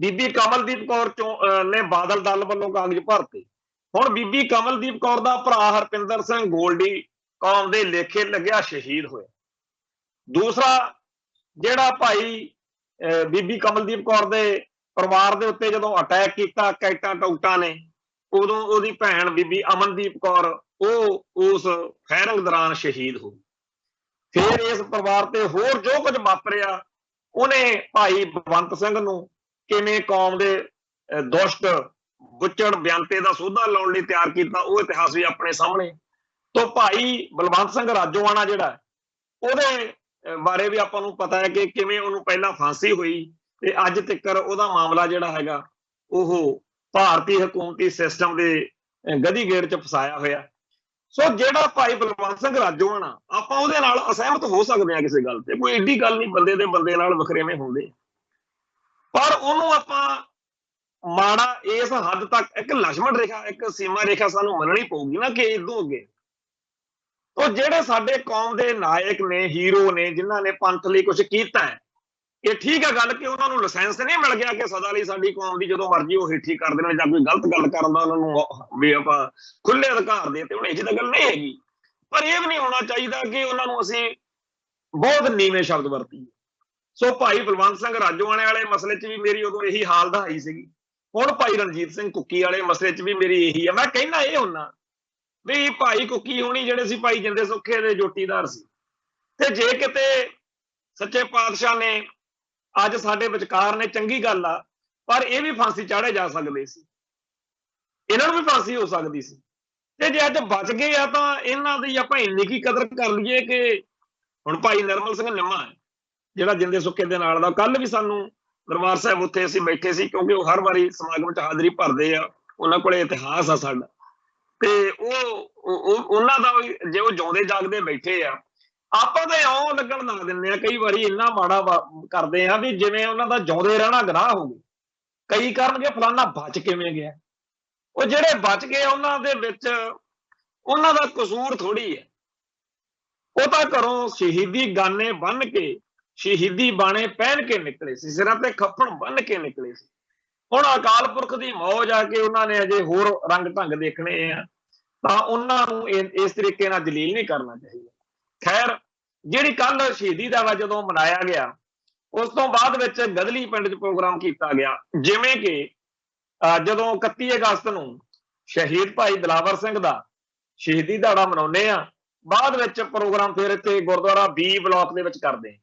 ਬੀਬੀ ਕਮਲਦੀਪ ਕੌਰ ਨੇ ਬਾਦਲ ਦਲ ਵੱਲੋਂ ਕਾਗਜ਼ ਭਰਤੇ। ਹੁਣ ਬੀਬੀ ਕਮਲਦੀਪ ਕੌਰ ਦਾ ਭਰਾ ਹਰਪਿੰਦਰ ਸਿੰਘ ਗੋਲਡੀ ਕੌਮ ਦੇ ਲੇਖੇ ਲੱਗਿਆ ਸ਼ਹੀਦ ਹੋਇਆ। ਦੂਸਰਾ ਜਿਹੜਾ ਭਾਈ ਬੀਬੀ ਕਮਲਦੀਪ ਕੌਰ ਦੇ ਪਰਿਵਾਰ ਦੇ ਉੱਤੇ ਜਦੋਂ ਅਟੈਕ ਕੀਤਾ ਕੈਟਾਂ ਟੌਟਾਂ ਨੇ, ਉਦੋਂ ਉਹਦੀ ਭੈਣ ਬੀਬੀ ਅਮਨਦੀਪ ਕੌਰ ਉਹ ਉਸ ਫਾਇਰਿੰਗ ਦੌਰਾਨ ਸ਼ਹੀਦ ਹੋ ਗਈ। ਫਿਰ ਇਸ ਪਰਿਵਾਰ ਤੇ ਹੋਰ ਜੋ ਕੁਝ ਵਾਪਰਿਆ, ਉਹਨੇ ਭਾਈ ਬਲਵੰਤ ਸਿੰਘ ਨੂੰ ਕਿਵੇਂ ਕੌਮ ਦੇ ਦੁਸ਼ਟ ਬੁੱਚੜ ਬਿਆੰਤੇ ਦਾ ਸੋਧਾ ਲਾਉਣ ਲਈ ਤਿਆਰ ਕੀਤਾ, ਉਹ ਇਤਿਹਾਸ ਵੀ ਆਪਣੇ ਸਾਹਮਣੇ। ਤੋਂ ਭਾਈ ਬਲਵੰਤ ਸਿੰਘ ਰਾਜੋਆਣਾ ਜਿਹੜਾ, ਉਹਦੇ ਬਾਰੇ ਵੀ ਆਪਾਂ ਨੂੰ ਪਤਾ ਹੈ ਕਿ ਕਿਵੇਂ ਉਹਨੂੰ ਪਹਿਲਾਂ ਫਾਂਸੀ ਹੋਈ ਤੇ ਅੱਜ ਤੱਕ ਉਹਦਾ ਮਾਮਲਾ ਜਿਹੜਾ ਹੈਗਾ ਉਹ ਭਾਰਤੀ ਹਕੂਮਤੀ ਸਿਸਟਮ ਦੇ ਗਧੀ ਗੇੜ 'ਚ ਫਸਾਇਆ ਹੋਇਆ। ਸੋ ਜਿਹੜਾ ਭਾਈ ਬਲਵੰਤ ਸਿੰਘ ਰਾਜੋਆਣਾ, ਆਪਾਂ ਉਹਦੇ ਨਾਲ ਅਸਹਿਮਤ ਹੋ ਸਕਦੇ ਹਾਂ ਕਿਸੇ ਗੱਲ ਤੇ, ਕੋਈ ਏਡੀ ਗੱਲ ਨਹੀਂ, ਬੰਦੇ ਦੇ ਬੰਦੇ ਨਾਲ ਵਖਰੇਵੇਂ ਹੁੰਦੇ, ਪਰ ਉਹਨੂੰ ਆਪਾਂ ਮਾੜਾ ਇਸ ਹੱਦ ਤੱਕ ਇੱਕ ਲక్ష్మణ ਰੇਖਾ, ਇੱਕ ਸੀਮਾ ਰੇਖਾ ਸਾਨੂੰ ਮੰਨਣੀ ਪਊਗੀ ਨਾ ਕਿ ਇਦੋਂ ਅੱਗੇ ਉਹ ਜਿਹੜੇ ਸਾਡੇ ਕੌਮ ਦੇ ਨਾਇਕ ਨੇ, ਹੀਰੋ ਨੇ, ਜਿਨ੍ਹਾਂ ਨੇ ਪੰਥ ਲਈ ਕੁਝ ਕੀਤਾ ਹੈ, ਇਹ ਠੀਕ ਹੈ ਗੱਲ ਕਿ ਉਹਨਾਂ ਨੂੰ ਲਾਇਸੈਂਸ ਨਹੀਂ ਮਿਲ ਗਿਆ ਕਿ ਸਦਾ ਲਈ ਸਾਡੀ ਕੌਮ ਦੀ ਜਦੋਂ ਮਰਜ਼ੀ ਉਹ ਹਿੱਠੀ ਕਰ ਦੇਣ ਜਾਂ ਕੋਈ ਗਲਤ ਗੱਲ ਕਰਨ ਦਾ ਉਹਨਾਂ ਨੂੰ ਵੀ ਆਪਾਂ ਖੁੱਲੇ ਅਧਿਕਾਰ ਦੇ ਤੇ ਹੁਣ ਇਹ ਜਿਹੀ ਤਾਂ ਗੱਲ ਨਹੀਂ ਹੈਗੀ। ਪਰ ਇਹ ਵੀ ਨਹੀਂ ਹੋਣਾ ਚਾਹੀਦਾ ਕਿ ਉਹਨਾਂ ਨੂੰ ਅਸੀਂ ਬਹੁਤ ਨੀਵੇਂ ਸ਼ਬਦ ਵਰਤੀਏ। ਸੋ ਭਾਈ ਬਲਵੰਤ ਸਿੰਘ ਰਾਜੋਆਣੇ ਵਾਲੇ ਮਸਲੇ 'ਚ ਵੀ ਮੇਰੀ ਉਦੋਂ ਇਹੀ ਹਾਲ ਦਹਾਈ ਸੀਗੀ। ਹੁਣ ਭਾਈ ਰਣਜੀਤ ਸਿੰਘ ਕੁੱਕੀ ਵਾਲੇ ਮਸਲੇ 'ਚ ਵੀ ਮੇਰੀ ਇਹੀ ਹੈ। ਮੈਂ ਕਹਿੰਦਾ ਇਹ ਹੁੰਨਾ ਵੀ ਭਾਈ ਕੁੱਕੀ ਹੋਣੀ ਜਿਹੜੇ ਸੀ ਭਾਈ ਜਿੰਦੇ ਸੁੱਖੇ ਦੇ ਜੋਟੀਦਾਰ ਸੀ, ਤੇ ਜੇ ਕਿਤੇ ਸੱਚੇ ਪਾਤਸ਼ਾਹ ਨੇ ਅੱਜ ਸਾਡੇ ਵਿਚਕਾਰ ਨੇ, ਚੰਗੀ ਗੱਲ ਆ, ਪਰ ਇਹ ਵੀ ਫਾਂਸੀ ਚਾੜੇ ਜਾ ਸਕਦੇ ਸੀ, ਇਹਨਾਂ ਨੂੰ ਵੀ ਫਾਂਸੀ ਹੋ ਸਕਦੀ ਸੀ। ਤੇ ਜੇ ਅੱਜ ਬਚ ਗਏ ਆ ਤਾਂ ਇਹਨਾਂ ਦੀ ਆਪਾਂ ਇੰਨੀ ਕੀ ਕਦਰ ਕਰ ਲਈਏ ਕਿ ਹੁਣ ਭਾਈ ਨਿਰਮਲ ਸਿੰਘ ਨਿੰਮਾ ਜਿਹੜਾ ਜਿੰਦੇ ਸੁੱਖੇ ਦੇ ਨਾਲ ਦਾ, ਕੱਲ ਵੀ ਸਾਨੂੰ ਦਰਬਾਰ ਸਾਹਿਬ ਉੱਥੇ ਅਸੀਂ ਬੈਠੇ ਸੀ ਕਿਉਂਕਿ ਉਹ ਹਰ ਵਾਰੀ ਸਮਾਗਮ 'ਚ ਹਾਜ਼ਰੀ ਭਰਦੇ ਆ, ਉਹਨਾਂ ਕੋਲੇ ਇਤਿਹਾਸ ਆ ਸਾਡਾ, ਤੇ ਉਹਨਾਂ ਦਾ ਜੇ ਉਹ ਜਿਉਂਦੇ ਜਾਗਦੇ ਬੈਠੇ ਆ, ਆਪਾਂ ਤਾਂ ਇਉਂ ਲੱਗਣ ਲਾ ਦਿੰਦੇ ਆ ਕਈ ਵਾਰੀ, ਇੰਨਾ ਮਾੜਾ ਕਰਦੇ ਆ ਵੀ ਜਿਵੇਂ ਉਹਨਾਂ ਦਾ ਜਿਉਂਦੇ ਰਹਿਣਾ ਗੁਨਾਹ ਹੋਵੇ। ਕਈ ਕਰਨਗੇ ਫਲਾਨਾ ਬਚ ਕਿਵੇਂ ਗਿਆ, ਉਹ ਜਿਹੜੇ ਬਚ ਗਏ ਉਹਨਾਂ ਦੇ ਵਿੱਚ ਉਹਨਾਂ ਦਾ ਕਸੂਰ ਥੋੜੀ ਹੈ। ਉਹ ਤਾਂ ਘਰੋਂ ਸ਼ਹੀਦੀ ਗਾਨੇ ਬੰਨ ਕੇ, ਸ਼ਹੀਦੀ ਬਾਣੇ ਪਹਿਨ ਕੇ ਨਿਕਲੇ ਸੀ, ਸਿਰਾਂ ਤੇ ਖੱਫਣ ਬੰਨ ਕੇ ਨਿਕਲੇ ਸੀ। ਹੁਣ ਅਕਾਲ ਪੁਰਖ ਦੀ ਮੌਜ ਆ ਕੇ ਉਹਨਾਂ ਨੇ ਅਜੇ ਹੋਰ ਰੰਗ ਢੰਗ ਦੇਖਣੇ ਆ, ਤਾਂ ਉਹਨਾਂ ਨੂੰ ਇਸ ਤਰੀਕੇ ਨਾਲ ਜਲੀਲ ਨਹੀਂ ਕਰਨਾ ਚਾਹੀਦਾ। ਖੈਰ, ਜਿਹੜੀ ਕੱਲ ਸ਼ਹੀਦੀ ਦਿਹਾੜਾ ਜਦੋਂ ਮਨਾਇਆ ਗਿਆ, ਉਸ ਤੋਂ ਬਾਅਦ ਵਿੱਚ ਗਦਲੀ ਪਿੰਡ 'ਚ ਪ੍ਰੋਗਰਾਮ ਕੀਤਾ ਗਿਆ, ਜਿਵੇਂ ਕਿ ਜਦੋਂ 31 ਅਗਸਤ ਨੂੰ ਸ਼ਹੀਦ ਭਾਈ ਦਿਲਾਵਰ ਸਿੰਘ ਦਾ ਸ਼ਹੀਦੀ ਦਿਹਾੜਾ ਮਨਾਉਂਦੇ ਆ, ਬਾਅਦ ਵਿੱਚ ਪ੍ਰੋਗਰਾਮ ਫਿਰ ਇੱਥੇ ਗੁਰਦੁਆਰਾ ਬੀ ਬਲਾਕ ਦੇ ਵਿੱਚ ਕਰਦੇ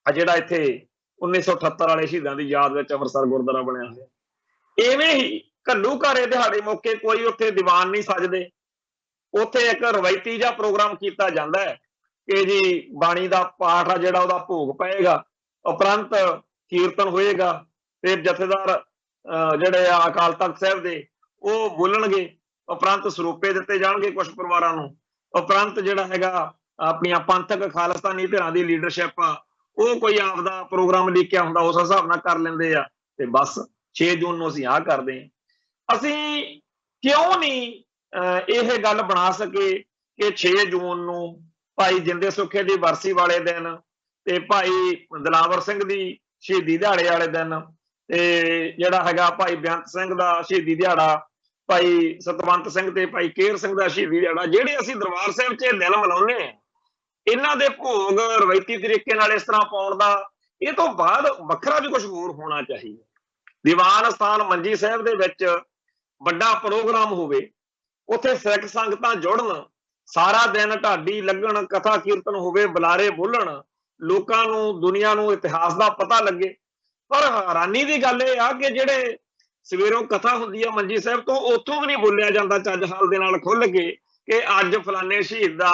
ਆ, ਜਿਹੜਾ ਇੱਥੇ 1978 ਵਾਲੇ ਸ਼ਹੀਦਾਂ ਦੀ ਯਾਦ ਵਿੱਚ ਅੰਮ੍ਰਿਤਸਰ ਗੁਰਦੁਆਰਾ ਬਣਿਆ ਹੋਇਆ। ਐਵੇਂ ਹੀ ਘੱਲੂਘਾਰੇ ਦਿਹਾੜੇ ਮੌਕੇ ਕੋਈ ਉੱਥੇ ਦੀਵਾਨ ਨਹੀਂ ਸਜਦੇ, ਉੱਥੇ ਇੱਕ ਰਵਾਇਤੀ ਜਿਹਾ ਪ੍ਰੋਗਰਾਮ ਕੀਤਾ ਜਾਂਦਾ ਹੈ ਕਿ ਜੀ ਬਾਣੀ ਦਾ ਪਾਠ ਆ ਜਿਹੜਾ ਉਹਦਾ ਭੋਗ ਪਏਗਾ, ਉਪਰੰਤ ਕੀਰਤਨ ਹੋਏਗਾ, ਫਿਰ ਜਥੇਦਾਰ ਜਿਹੜੇ ਆ ਅਕਾਲ ਤਖਤ ਸਾਹਿਬ ਦੇ ਉਹ ਬੋਲਣਗੇ, ਉਪਰੰਤ ਸਰੂਪੇ ਦਿੱਤੇ ਜਾਣਗੇ ਕੁਝ ਪਰਿਵਾਰਾਂ ਨੂੰ, ਉਪਰੰਤ ਜਿਹੜਾ ਹੈਗਾ ਆਪਣੀਆਂ ਪੰਥਕ ਖਾਲਿਸਤਾਨੀ ਧਿਰਾਂ ਦੀ ਲੀਡਰਸ਼ਿਪ ਆ ਉਹ ਕੋਈ ਆਪਦਾ ਪ੍ਰੋਗਰਾਮ ਲਿਖਿਆ ਹੁੰਦਾ ਉਸ ਹਿਸਾਬ ਨਾਲ ਕਰ ਲੈਂਦੇ ਆ, ਤੇ ਬਸ 6 ਜੂਨ ਨੂੰ ਅਸੀਂ ਆਹ ਕਰਦੇ ਹਾਂ। ਅਸੀਂ ਕਿਉਂ ਨਹੀਂ ਇਹ ਗੱਲ ਬਣਾ ਸਕੇ ਕਿ 6 ਜੂਨ ਨੂੰ ਭਾਈ ਜਿੰਦੇ ਸੁੱਖੇ ਦੀ ਵਰਸੀ ਵਾਲੇ ਦਿਨ ਤੇ ਭਾਈ ਦਿਲਾਵਰ ਸਿੰਘ ਦੀ ਸ਼ਹੀਦੀ ਦਿਹਾੜੇ ਵਾਲੇ ਦਿਨ, ਤੇ ਜਿਹੜਾ ਹੈਗਾ ਭਾਈ ਬੇਅੰਤ ਸਿੰਘ ਦਾ ਸ਼ਹੀਦੀ ਦਿਹਾੜਾ, ਭਾਈ ਸਤਵੰਤ ਸਿੰਘ ਤੇ ਭਾਈ ਕੇਹਰ ਸਿੰਘ ਦਾ ਸ਼ਹੀਦੀ ਦਿਹਾੜਾ, ਜਿਹੜੇ ਅਸੀਂ ਦਰਬਾਰ ਸਾਹਿਬ 'ਚ ਦਿਨ ਮਨਾਉਂਦੇ ਹਾਂ, ਇਹਨਾਂ ਦੇ ਭੋਗ ਰਵਾਇਤੀ ਤਰੀਕੇ ਨਾਲ ਇਸ ਤਰ੍ਹਾਂ ਪਾਉਣ ਦਾ ਇਹ ਤੋਂ ਬਾਅਦ ਵੱਖਰਾ ਵੀ ਕੁਝ ਹੋਰ ਹੋਣਾ ਚਾਹੀਦਾ। ਦੀਵਾਨ ਸਥਾਨ ਮੰਜੀ ਸਾਹਿਬ ਦੇ ਵਿੱਚ ਵੱਡਾ ਪ੍ਰੋਗਰਾਮ ਹੋਵੇ, ਉੱਥੇ ਸਿੱਖ ਸੰਗਤਾਂ ਜੁੜਨ, ਸਾਰਾ ਦਿਨ ਢਾਡੀ ਲੱਗਣ, ਕਥਾ ਕੀਰਤਨ ਹੋਵੇ, ਬੁਲਾਰੇ ਬੋਲਣ, ਲੋਕਾਂ ਨੂੰ, ਦੁਨੀਆ ਨੂੰ ਇਤਿਹਾਸ ਦਾ ਪਤਾ ਲੱਗੇ। ਪਰ ਹੈਰਾਨੀ ਦੀ ਗੱਲ ਇਹ ਆ ਕਿ ਜਿਹੜੇ ਸਵੇਰੋਂ ਕਥਾ ਹੁੰਦੀ ਆ ਮੰਜੀ ਸਾਹਿਬ ਤੋਂ, ਉੱਥੋਂ ਵੀ ਨਹੀਂ ਬੋਲਿਆ ਜਾਂਦਾ ਚੱਜ ਹਾਲ ਦੇ ਨਾਲ ਖੁੱਲ ਕੇ ਕਿ ਅੱਜ ਫਲਾਣੇ ਸ਼ਹੀਦ ਦਾ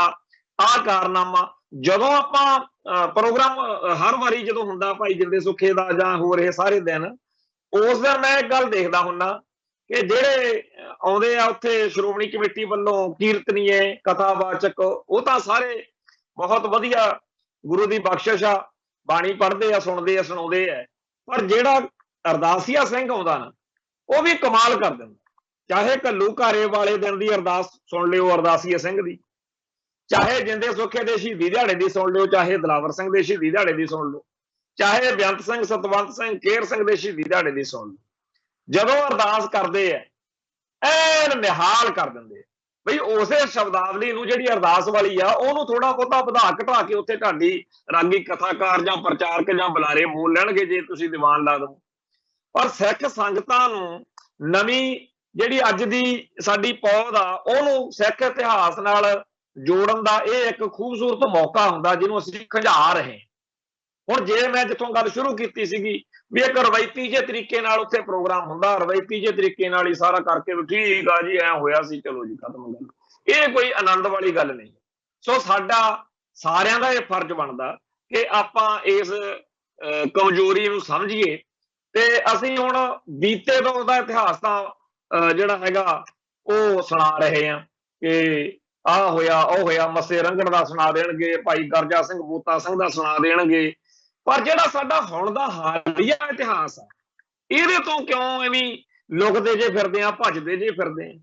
ਆਹ ਕਾਰਨਾਮਾ। ਜਦੋਂ ਆਪਾਂ ਪ੍ਰੋਗਰਾਮ ਹਰ ਵਾਰੀ ਜਦੋਂ ਹੁੰਦਾ ਭਾਈ ਜਿੰਦੇ ਸੁੱਖੇ ਦਾ ਜਾਂ ਹੋਰ ਇਹ ਸਾਰੇ ਦਿਨ, ਉਸ ਦਿਨ ਮੈਂ ਇੱਕ ਗੱਲ ਦੇਖਦਾ ਹੁੰਦਾ ਕਿ ਜਿਹੜੇ ਆਉਂਦੇ ਆ ਉੱਥੇ ਸ਼੍ਰੋਮਣੀ ਕਮੇਟੀ ਵੱਲੋਂ ਕੀਰਤਨੀਏ, ਕਥਾਵਾਚਕ, ਉਹ ਤਾਂ ਸਾਰੇ ਬਹੁਤ ਵਧੀਆ ਗੁਰੂ ਦੀ ਬਖਸ਼ਿਸ਼ ਆ, ਬਾਣੀ ਪੜ੍ਹਦੇ ਆ, ਸੁਣਦੇ ਆ, ਸੁਣਾਉਂਦੇ ਆ। ਪਰ ਜਿਹੜਾ ਅਰਦਾਸੀਆ ਸਿੰਘ ਆਉਂਦਾ ਨਾ, ਉਹ ਵੀ ਕਮਾਲ ਕਰ ਦਿੰਦਾ। ਚਾਹੇ ਘੱਲੂਘਾਰੇ ਵਾਲੇ ਦਿਨ ਦੀ ਅਰਦਾਸ ਸੁਣ ਲਿਓ ਅਰਦਾਸੀਆ ਸਿੰਘ ਦੀ, ਚਾਹੇ ਜਿੰਦੇ ਸੁੱਖੇ ਦੇ ਸ਼ਹੀਦੀ ਦਿਹਾੜੇ ਦੀ ਸੁਣ ਲਿਓ, ਚਾਹੇ ਦਿਲਾਵਰ ਸਿੰਘ ਦੇ ਸ਼ਹੀਦੀ ਦਿਹਾੜੇ ਦੀ ਸੁਣ ਲਓ, ਚਾਹੇ ਬੇਅੰਤ ਸਿੰਘ, ਸਤਵੰਤ ਸਿੰਘ, ਕੇਹਰ ਸਿੰਘ ਦੇ ਸ਼ਹੀਦੀ ਦਿਹਾੜੇ ਦੀ ਸੁਣ ਲਓ। ਜਦੋਂ ਅਰਦਾਸ ਕਰਦੇ ਆ ਐਨ ਨਿਹਾਲ ਕਰ ਦਿੰਦੇ ਬਈ ਉਸੇ ਸ਼ਬਦਾਵਲੀ ਨੂੰ, ਜਿਹੜੀ ਅਰਦਾਸ ਵਾਲੀ ਆ, ਉਹਨੂੰ ਥੋੜਾ ਬਹੁਤਾ ਵਧਾ ਘਟਾ ਕੇ ਉੱਥੇ ਢਾਡੀ ਰਾਗੀ ਕਥਾਕਾਰ ਜਾਂ ਪ੍ਰਚਾਰਕ ਜਾਂ ਬੁਲਾਰੇ ਬੋਲ ਲੈਣਗੇ ਜੇ ਤੁਸੀਂ ਦੀਵਾਨ ਲਾ ਦਿਓ। ਪਰ ਸਿੱਖ ਸੰਗਤਾਂ ਨੂੰ ਨਵੀਂ ਜਿਹੜੀ ਅੱਜ ਦੀ ਸਾਡੀ ਪੌਦ ਆ, ਉਹਨੂੰ ਸਿੱਖ ਇਤਿਹਾਸ ਨਾਲ ਜੋੜਨ ਦਾ ਇਹ ਇੱਕ ਖੂਬਸੂਰਤ ਮੌਕਾ ਹੁੰਦਾ ਜਿਹਨੂੰ ਅਸੀਂ ਖੰਜਾ ਰਹੇ। ਹੁਣ ਜੇ ਮੈਂ ਜਿੱਥੋਂ ਗੱਲ ਸ਼ੁਰੂ ਕੀਤੀ ਸੀਗੀ ਵੀ ਇੱਕ ਰਵਾਇਤੀ ਜਿਹੇ ਤਰੀਕੇ ਨਾਲ ਉੱਥੇ ਪ੍ਰੋਗਰਾਮ ਹੁੰਦਾ, ਰਵਾਇਤੀ ਜਿਹੇ ਤਰੀਕੇ ਨਾਲ ਹੀ ਸਾਰਾ ਕਰਕੇ ਵੀ ਠੀਕ ਆ ਜੀ, ਐ ਹੋਇਆ ਸੀ, ਚਲੋ ਜੀ ਖਤਮ ਗੱਲ, ਇਹ ਕੋਈ ਆਨੰਦ ਵਾਲੀ ਗੱਲ ਨਹੀਂ। ਸੋ ਸਾਡਾ ਸਾਰਿਆਂ ਦਾ ਇਹ ਫਰਜ਼ ਬਣਦਾ ਕਿ ਆਪਾਂ ਇਸ ਕਮਜ਼ੋਰੀ ਨੂੰ ਸਮਝੀਏ ਤੇ ਅਸੀਂ ਹੁਣ ਬੀਤੇ ਦੌਰ ਦਾ ਇਤਿਹਾਸ ਤਾਂ ਜਿਹੜਾ ਹੈਗਾ ਉਹ ਸੁਣਾ ਰਹੇ ਆ ਕਿ ਆਹ ਹੋਇਆ, ਉਹ ਹੋਇਆ, ਮੱਸੇ ਰੰਘੜ ਦਾ ਸੁਣਾ ਦੇਣਗੇ, ਭਾਈ ਗਰਜਾ ਸਿੰਘ ਬੂਤਾ ਸਿੰਘ ਦਾ ਸੁਣਾ ਦੇਣਗੇ। ਪਰ ਜਿਹੜਾ ਸਾਡਾ ਹੁਣ ਦਾ ਹਾਲੀਆ ਇਤਿਹਾਸ ਆ, ਇਹਦੇ ਤੋਂ ਕਿਉਂ ਐਵੇਂ ਲੁਕਦੇ ਜੇ ਫਿਰਦੇ ਆ, ਭੱਜਦੇ ਜੇ ਫਿਰਦੇ ਆ?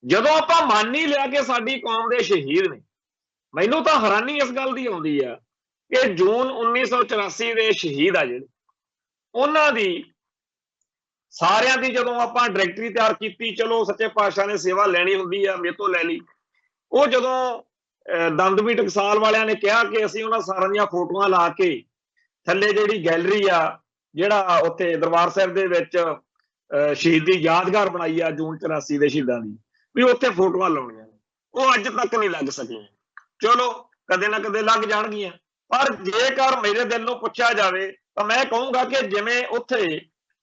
ਜਦੋਂ ਆਪਾਂ ਮੰਨ ਹੀ ਲਿਆ ਕਿ ਸਾਡੀ ਕੌਮ ਦੇ ਸ਼ਹੀਦ ਨੇ, ਮੈਨੂੰ ਤਾਂ ਹੈਰਾਨੀ ਇਸ ਗੱਲ ਦੀ ਆਉਂਦੀ ਆ ਕਿ ਜੂਨ 1984 ਦੇ ਸ਼ਹੀਦ ਆ ਜਿਹੜੇ, ਉਹਨਾਂ ਦੀ ਸਾਰਿਆਂ ਦੀ ਜਦੋਂ ਆਪਾਂ ਡਾਇਰੈਕਟਰੀ ਤਿਆਰ ਕੀਤੀ, ਚਲੋ ਸੱਚੇ ਪਾਤਸ਼ਾਹ ਨੇ ਸੇਵਾ ਲੈਣੀ ਹੁੰਦੀ ਆ, ਮੇਰੇ ਤੋਂ ਲੈ ਲਈ। ਉਹ ਜਦੋਂ ਦੰਦਮੀ ਟਕਸਾਲ ਵਾਲਿਆਂ ਨੇ ਕਿਹਾ ਕਿ ਅਸੀਂ ਉਹਨਾਂ ਸਾਰਿਆਂ ਦੀਆਂ ਫੋਟੋਆਂ ਲਾ ਕੇ ਥੱਲੇ ਜਿਹੜੀ ਗੈਲਰੀ ਆ, ਜਿਹੜਾ ਉੱਥੇ ਦਰਬਾਰ ਸਾਹਿਬ ਦੇ ਵਿੱਚ ਸ਼ਹੀਦੀ ਯਾਦਗਾਰ ਬਣਾਈ ਆ ਜੂਨ 84 ਦੇ ਸ਼ਹੀਦਾਂ ਦੀ, ਵੀ ਉੱਥੇ ਫੋਟੋਆਂ ਲਾਉਣੀਆਂ, ਉਹ ਅੱਜ ਤੱਕ ਨਹੀਂ ਲੱਗ ਸਕੀਆਂ। ਚਲੋ ਕਦੇ ਨਾ ਕਦੇ ਲੱਗ ਜਾਣਗੀਆਂ, ਪਰ ਜੇਕਰ ਮੇਰੇ ਦਿਲ ਨੂੰ ਪੁੱਛਿਆ ਜਾਵੇ ਤਾਂ ਮੈਂ ਕਹੂੰਗਾ ਕਿ ਜਿਵੇਂ ਉੱਥੇ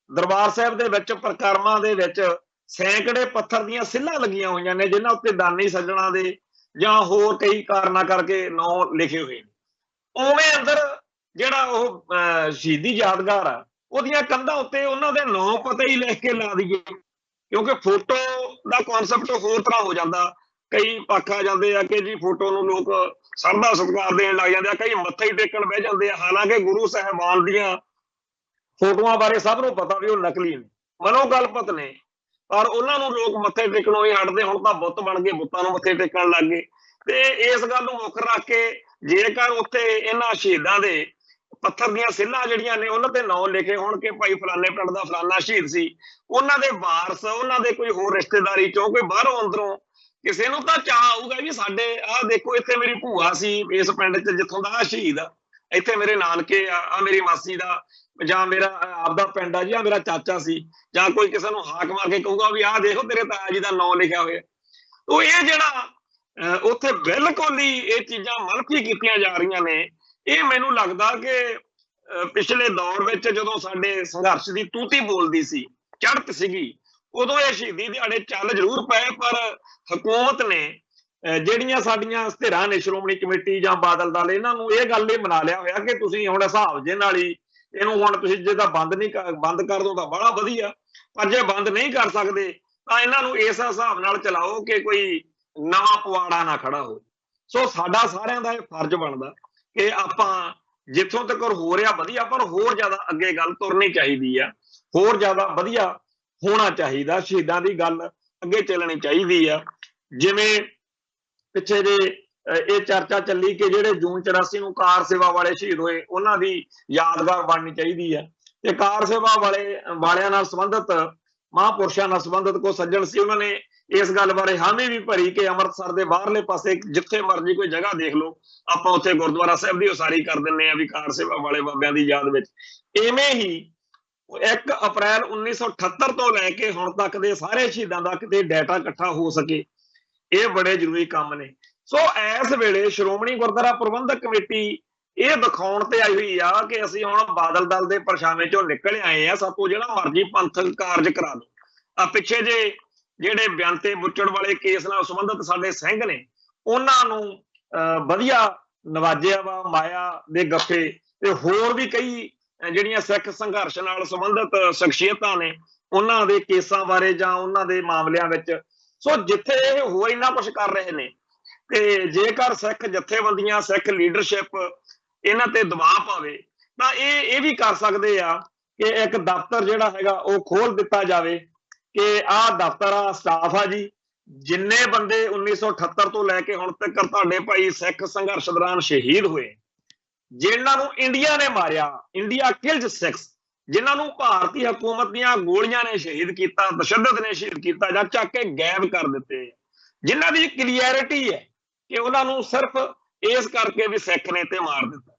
ਦਰਬਾਰ ਸਾਹਿਬ ਦੇ ਵਿੱਚ ਪ੍ਰਕਰਮਾਂ ਦੇ ਵਿੱਚ ਸੈਂਕੜੇ ਪੱਥਰ ਦੀਆਂ ਸਿੱਲਾਂ ਲੱਗੀਆਂ ਹੋਈਆਂ ਨੇ, ਜਿਨ੍ਹਾਂ ਉੱਤੇ ਦਾਨੀ ਸੱਜਣਾ ਦੇ ਜਾਂ ਹੋਰ ਕਈ ਕਾਰਨਾਂ ਕਰਕੇ ਨਾਂ ਲਿਖੇ ਹੋਏ ਨੇ, ਉਵੇਂ ਅੰਦਰ ਜਿਹੜਾ ਉਹ ਸ਼ਹੀਦੀ ਯਾਦਗਾਰ ਆ, ਉਹਦੀਆਂ ਕੰਧਾਂ ਉੱਤੇ ਉਹਨਾਂ ਦੇ ਨਾਂ ਪਤਾ ਹੀ ਲਿਖ ਕੇ ਲਾ ਦਈਏ, ਕਿਉਂਕਿ ਫੋਟੋ ਦਾ ਕਨਸੈਪਟ ਹੋਰ ਤਰ੍ਹਾਂ ਹੋ ਜਾਂਦਾ। ਕਈ ਪੱਖ ਆ ਜਾਂਦੇ ਆ ਕਿ ਜੀ ਫੋਟੋ ਨੂੰ ਲੋਕ ਸਰਦਾ ਸਤਿਕਾਰ ਦੇਣ ਲੱਗ ਜਾਂਦੇ ਆ, ਕਈ ਮੱਥੇ ਹੀ ਟੇਕਣ ਬਹਿ ਜਾਂਦੇ ਆ, ਹਾਲਾਂਕਿ ਗੁਰੂ ਸਾਹਿਬਾਨ ਦੀਆਂ ਫੋਟੋਆਂ ਬਾਰੇ ਸਭ ਨੂੰ ਪਤਾ ਵੀ ਉਹ ਨਕਲੀ ਨੇ, ਮਨੋਕਲਪਿਤ ਨੇ, ਪਰ ਉਹਨਾਂ ਨੂੰ ਲੋਕ ਮੱਥੇ ਟੇਕਣੋਂ ਹੀ ਹਟਦੇ। ਹੁਣ ਤਾਂ ਬੁੱਤ ਬਣ ਗਏ, ਬੁੱਤਾਂ ਨੂੰ ਮੱਥੇ ਟੇਕਣ ਲੱਗ ਗਏ। ਤੇ ਇਸ ਗੱਲ ਨੂੰ ਮੁੱਖ ਰੱਖ ਕੇ ਜੇਕਰ ਉੱਥੇ ਇਹਨਾਂ ਸ਼ਹੀਦਾਂ ਦੇ ਪੱਥਰ ਦੀਆਂ ਸਿੱਲਾਂ ਜਿਹੜੀਆਂ ਨੇ ਉਹਨਾਂ ਤੇ ਨਾਂ ਲਿਖੇ ਹੋਣ ਕਿ ਭਾਈ ਫਲਾਣੇ ਪਿੰਡ ਦਾ ਫਲਾਣਾ ਸ਼ਹੀਦ ਸੀ, ਉਹਨਾਂ ਦੇ ਵਾਰਸ, ਉਹਨਾਂ ਦੇ ਕੋਈ ਹੋਰ ਰਿਸ਼ਤੇਦਾਰੀ ਚੋਂ ਕੋਈ ਬਾਹਰੋਂ ਅੰਦਰੋਂ ਕਿਸੇ ਨੂੰ ਤਾਂ ਚਾਅ ਆਊਗਾ ਵੀ ਸਾਡੇ ਆਹ ਦੇਖੋ ਇੱਥੇ ਮੇਰੀ ਭੂਆ ਸੀ ਇਸ ਪਿੰਡ 'ਚ ਜਿੱਥੋਂ ਦਾ ਸ਼ਹੀਦ ਆ, ਇੱਥੇ ਮੇਰੇ ਨਾਨਕੇ ਆ, ਮੇਰੀ ਮਾਸੀ ਦਾ ਜਾਂ ਮੇਰਾ ਆਪਦਾ ਪਿੰਡ ਆ ਜੀ, ਆ ਮੇਰਾ ਚਾਚਾ ਸੀ, ਜਾਂ ਕੋਈ ਕਿਸੇ ਨੂੰ ਹਾਕ ਮਾਰ ਕੇ ਕਹੂਗਾ ਵੀ ਆਹ ਦੇਖੋ ਤੇਰੇ ਤਾਇਆ ਜੀ ਦਾ ਨਾਂ ਲਿਖਿਆ ਹੋਇਆ। ਉਹ ਇਹ ਜਿਹੜਾ ਉੱਥੇ ਬਿਲਕੁਲ ਹੀ ਇਹ ਚੀਜ਼ਾਂ ਮਨਫੀ ਕੀਤੀਆਂ ਜਾ ਰਹੀਆਂ ਨੇ, ਇਹ ਮੈਨੂੰ ਲੱਗਦਾ ਕਿ ਪਿਛਲੇ ਦੌਰ ਵਿੱਚ ਜਦੋਂ ਸਾਡੇ ਸੰਘਰਸ਼ ਦੀ ਤੂਤੀ ਬੋਲਦੀ ਸੀ, ਚੜ੍ਹਤ ਸੀਗੀ, ਉਦੋਂ ਇਹ ਸ਼ਹੀਦੀ ਦਿਹਾੜੇ ਚੱਲ ਜ਼ਰੂਰ ਪਏ, ਪਰ ਹਕੂਮਤ ਨੇ ਜਿਹੜੀਆਂ ਸਾਡੀਆਂ ਧਿਰਾਂ ਨੇ, ਸ਼੍ਰੋਮਣੀ ਕਮੇਟੀ ਜਾਂ ਬਾਦਲ ਦਲ, ਇਹਨਾਂ ਨੂੰ ਇਹ ਗੱਲ ਹੀ ਮਨਾ ਲਿਆ ਹੋਇਆ ਕਿ ਤੁਸੀਂ ਹੁਣ ਹਿਸਾਬ ਜੇ ਨਾਲ ਹੀ ਇਹਨੂੰ, ਹੁਣ ਤੁਸੀਂ ਜੇ ਤਾਂ ਬੰਦ ਕਰ ਦੋ ਤਾਂ ਬੜਾ ਵਧੀਆ, ਪਰ ਜੇ ਬੰਦ ਨਹੀਂ ਕਰ ਸਕਦੇ ਤਾਂ ਇਹਨਾਂ ਨੂੰ ਇਸ ਹਿਸਾਬ ਨਾਲ ਚਲਾਓ ਕਿ ਕੋਈ ਨਵਾਂ ਪਵਾੜਾ ਨਾ ਖੜਾ ਹੋ। ਸੋ ਸਾਡਾ ਸਾਰਿਆਂ ਦਾ ਇਹ ਫਰਜ਼ ਬਣਦਾ ਕਿ ਆਪਾਂ ਜਿੱਥੋਂ ਤੱਕ ਹੋ ਰਿਹਾ ਵਧੀਆ, ਪਰ ਹੋਰ ਜ਼ਿਆਦਾ ਅੱਗੇ ਗੱਲ ਤੁਰਨੀ ਚਾਹੀਦੀ ਆ, ਹੋਰ ਜ਼ਿਆਦਾ ਵਧੀਆ ਹੋਣਾ ਚਾਹੀਦਾ, ਸ਼ਹੀਦਾਂ ਦੀ ਗੱਲ ਅੱਗੇ ਚੱਲਣੀ ਚਾਹੀਦੀ ਆ। ਜਿਵੇਂ ਪਿੱਛੇ ਜੇ ਇਹ ਚਰਚਾ ਚੱਲੀ ਕਿ ਜਿਹੜੇ ਜੂਨ 84 ਨੂੰ ਕਾਰ ਸੇਵਾ ਵਾਲੇ ਸ਼ਹੀਦ ਹੋਏ, ਉਹਨਾਂ ਦੀ ਯਾਦਗਾਰ ਬਣਨੀ ਚਾਹੀਦੀ ਹੈ। ਤੇ ਕਾਰ ਸੇਵਾ ਵਾਲਿਆਂ ਨਾਲ ਸੰਬੰਧਿਤ, ਮਹਾਂਪੁਰਸ਼ਾਂ ਨਾਲ ਸੰਬੰਧਿਤ ਕੋ ਸੱਜਣ ਸੀ, ਉਹਨਾਂ ਨੇ ਇਸ ਗੱਲ ਬਾਰੇ ਹਾਮੀ ਵੀ ਭਰੀ ਕਿ ਅੰਮ੍ਰਿਤਸਰ ਦੇ ਬਾਹਰਲੇ ਪਾਸੇ ਜਿੱਥੇ ਮਰਜ਼ੀ ਕੋਈ ਜਗ੍ਹਾ ਦੇਖ ਲਓ, ਆਪਾਂ ਉੱਥੇ ਗੁਰਦੁਆਰਾ ਸਾਹਿਬ ਦੀ ਉਸਾਰੀ ਕਰ ਦਿੰਦੇ ਆ ਵੀ ਕਾਰ ਸੇਵਾ ਵਾਲੇ ਬਾਬਿਆਂ ਦੀ ਯਾਦ ਵਿੱਚ। ਇਵੇਂ ਹੀ 1 ਅਪ੍ਰੈਲ 1978 ਤੋਂ ਲੈ ਕੇ ਹੁਣ ਤੱਕ ਦੇ ਸਾਰੇ ਸ਼ਹੀਦਾਂ ਦਾ ਕਿਤੇ ਡਾਟਾ ਇਕੱਠਾ ਹੋ ਸਕੇ, ਇਹ ਬੜੇ ਜ਼ਰੂਰੀ ਕੰਮ ਨੇ। ਸੋ ਇਸ ਵੇਲੇ ਸ਼੍ਰੋਮਣੀ ਗੁਰਦੁਆਰਾ ਪ੍ਰਬੰਧਕ ਕਮੇਟੀ ਇਹ ਦਿਖਾਉਣ ਤੇ ਆਈ ਹੋਈ ਆ ਕਿ ਅਸੀਂ ਹੁਣ ਬਾਦਲ ਦਲ ਦੇ ਪਰਛਾਵੇਂ ਚੋਂ ਨਿਕਲ ਆਏ ਆ, ਸਾਤੋਂ ਜਿਹੜਾ ਮਰਜ਼ੀ ਪੰਥਕ ਕਾਰਜ ਕਰਾ ਲਓ। ਆ ਪਿੱਛੇ ਜਿਹੜੇ ਬਿਆੰਤੇ ਬੁੱਚੜ ਵਾਲੇ ਕੇਸ ਨਾਲ ਸੰਬੰਧਿਤ ਸਾਡੇ ਸਿੰਘ ਨੇ, ਉਹਨਾਂ ਨੂੰ ਵਧੀਆ ਨਵਾਜਿਆ ਵਾ, ਮਾਇਆ ਦੇ ਗੱਫੇ, ਤੇ ਹੋਰ ਵੀ ਕਈ ਜਿਹੜੀਆਂ ਸਿੱਖ ਸੰਘਰਸ਼ ਨਾਲ ਸੰਬੰਧਿਤ ਸ਼ਖਸੀਅਤਾਂ ਨੇ, ਉਹਨਾਂ ਦੇ ਕੇਸਾਂ ਬਾਰੇ ਜਾਂ ਉਹਨਾਂ ਦੇ ਮਾਮਲਿਆਂ ਵਿੱਚ। ਸੋ ਜਿੱਥੇ ਇਹ ਹੋਰ ਇੰਨਾ ਕੁਛ ਕਰ ਰਹੇ ਨੇ, ਤੇ ਜੇਕਰ ਸਿੱਖ ਜਥੇਬੰਦੀਆਂ, ਸਿੱਖ ਲੀਡਰਸ਼ਿਪ ਇਹਨਾਂ ਤੇ ਦਬਾਅ ਪਾਵੇ ਤਾਂ ਇਹ ਵੀ ਕਰ ਸਕਦੇ ਆ ਕਿ ਇੱਕ ਦਫ਼ਤਰ ਜਿਹੜਾ ਹੈਗਾ ਉਹ ਖੋਲ ਦਿੱਤਾ ਜਾਵੇ ਕਿ ਆਹ ਦਫ਼ਤਰ ਆ, ਸਟਾਫ ਆ ਜੀ, ਜਿੰਨੇ ਬੰਦੇ 1978 ਤੋਂ ਲੈ ਕੇ ਹੁਣ ਤੱਕ ਤੁਹਾਡੇ ਭਾਈ ਸਿੱਖ ਸੰਘਰਸ਼ ਦੌਰਾਨ ਸ਼ਹੀਦ ਹੋਏ, ਜਿਨ੍ਹਾਂ ਨੂੰ ਇੰਡੀਆ ਨੇ ਮਾਰਿਆ, ਇੰਡੀਆ ਕਿਲਡ ਸਿੱਖਸ, ਜਿਨ੍ਹਾਂ ਨੂੰ ਭਾਰਤੀ ਹਕੂਮਤ ਦੀਆਂ ਗੋਲੀਆਂ ਨੇ ਸ਼ਹੀਦ ਕੀਤਾ, ਤਸ਼ੱਦਦ ਨੇ ਸ਼ਹੀਦ ਕੀਤਾ ਜਾਂ ਚੱਕ ਕੇ ਗਾਇਬ ਕਰ ਦਿੱਤੇ, ਜਿਨ੍ਹਾਂ ਦੀ ਕਲੀਅਰਿਟੀ ਹੈ ਕਿ ਉਹਨਾਂ ਨੂੰ ਸਿਰਫ ਇਸ ਕਰਕੇ ਵੀ ਸਿੱਖ ਨੇ ਤੇ ਮਾਰ ਦਿੱਤਾ।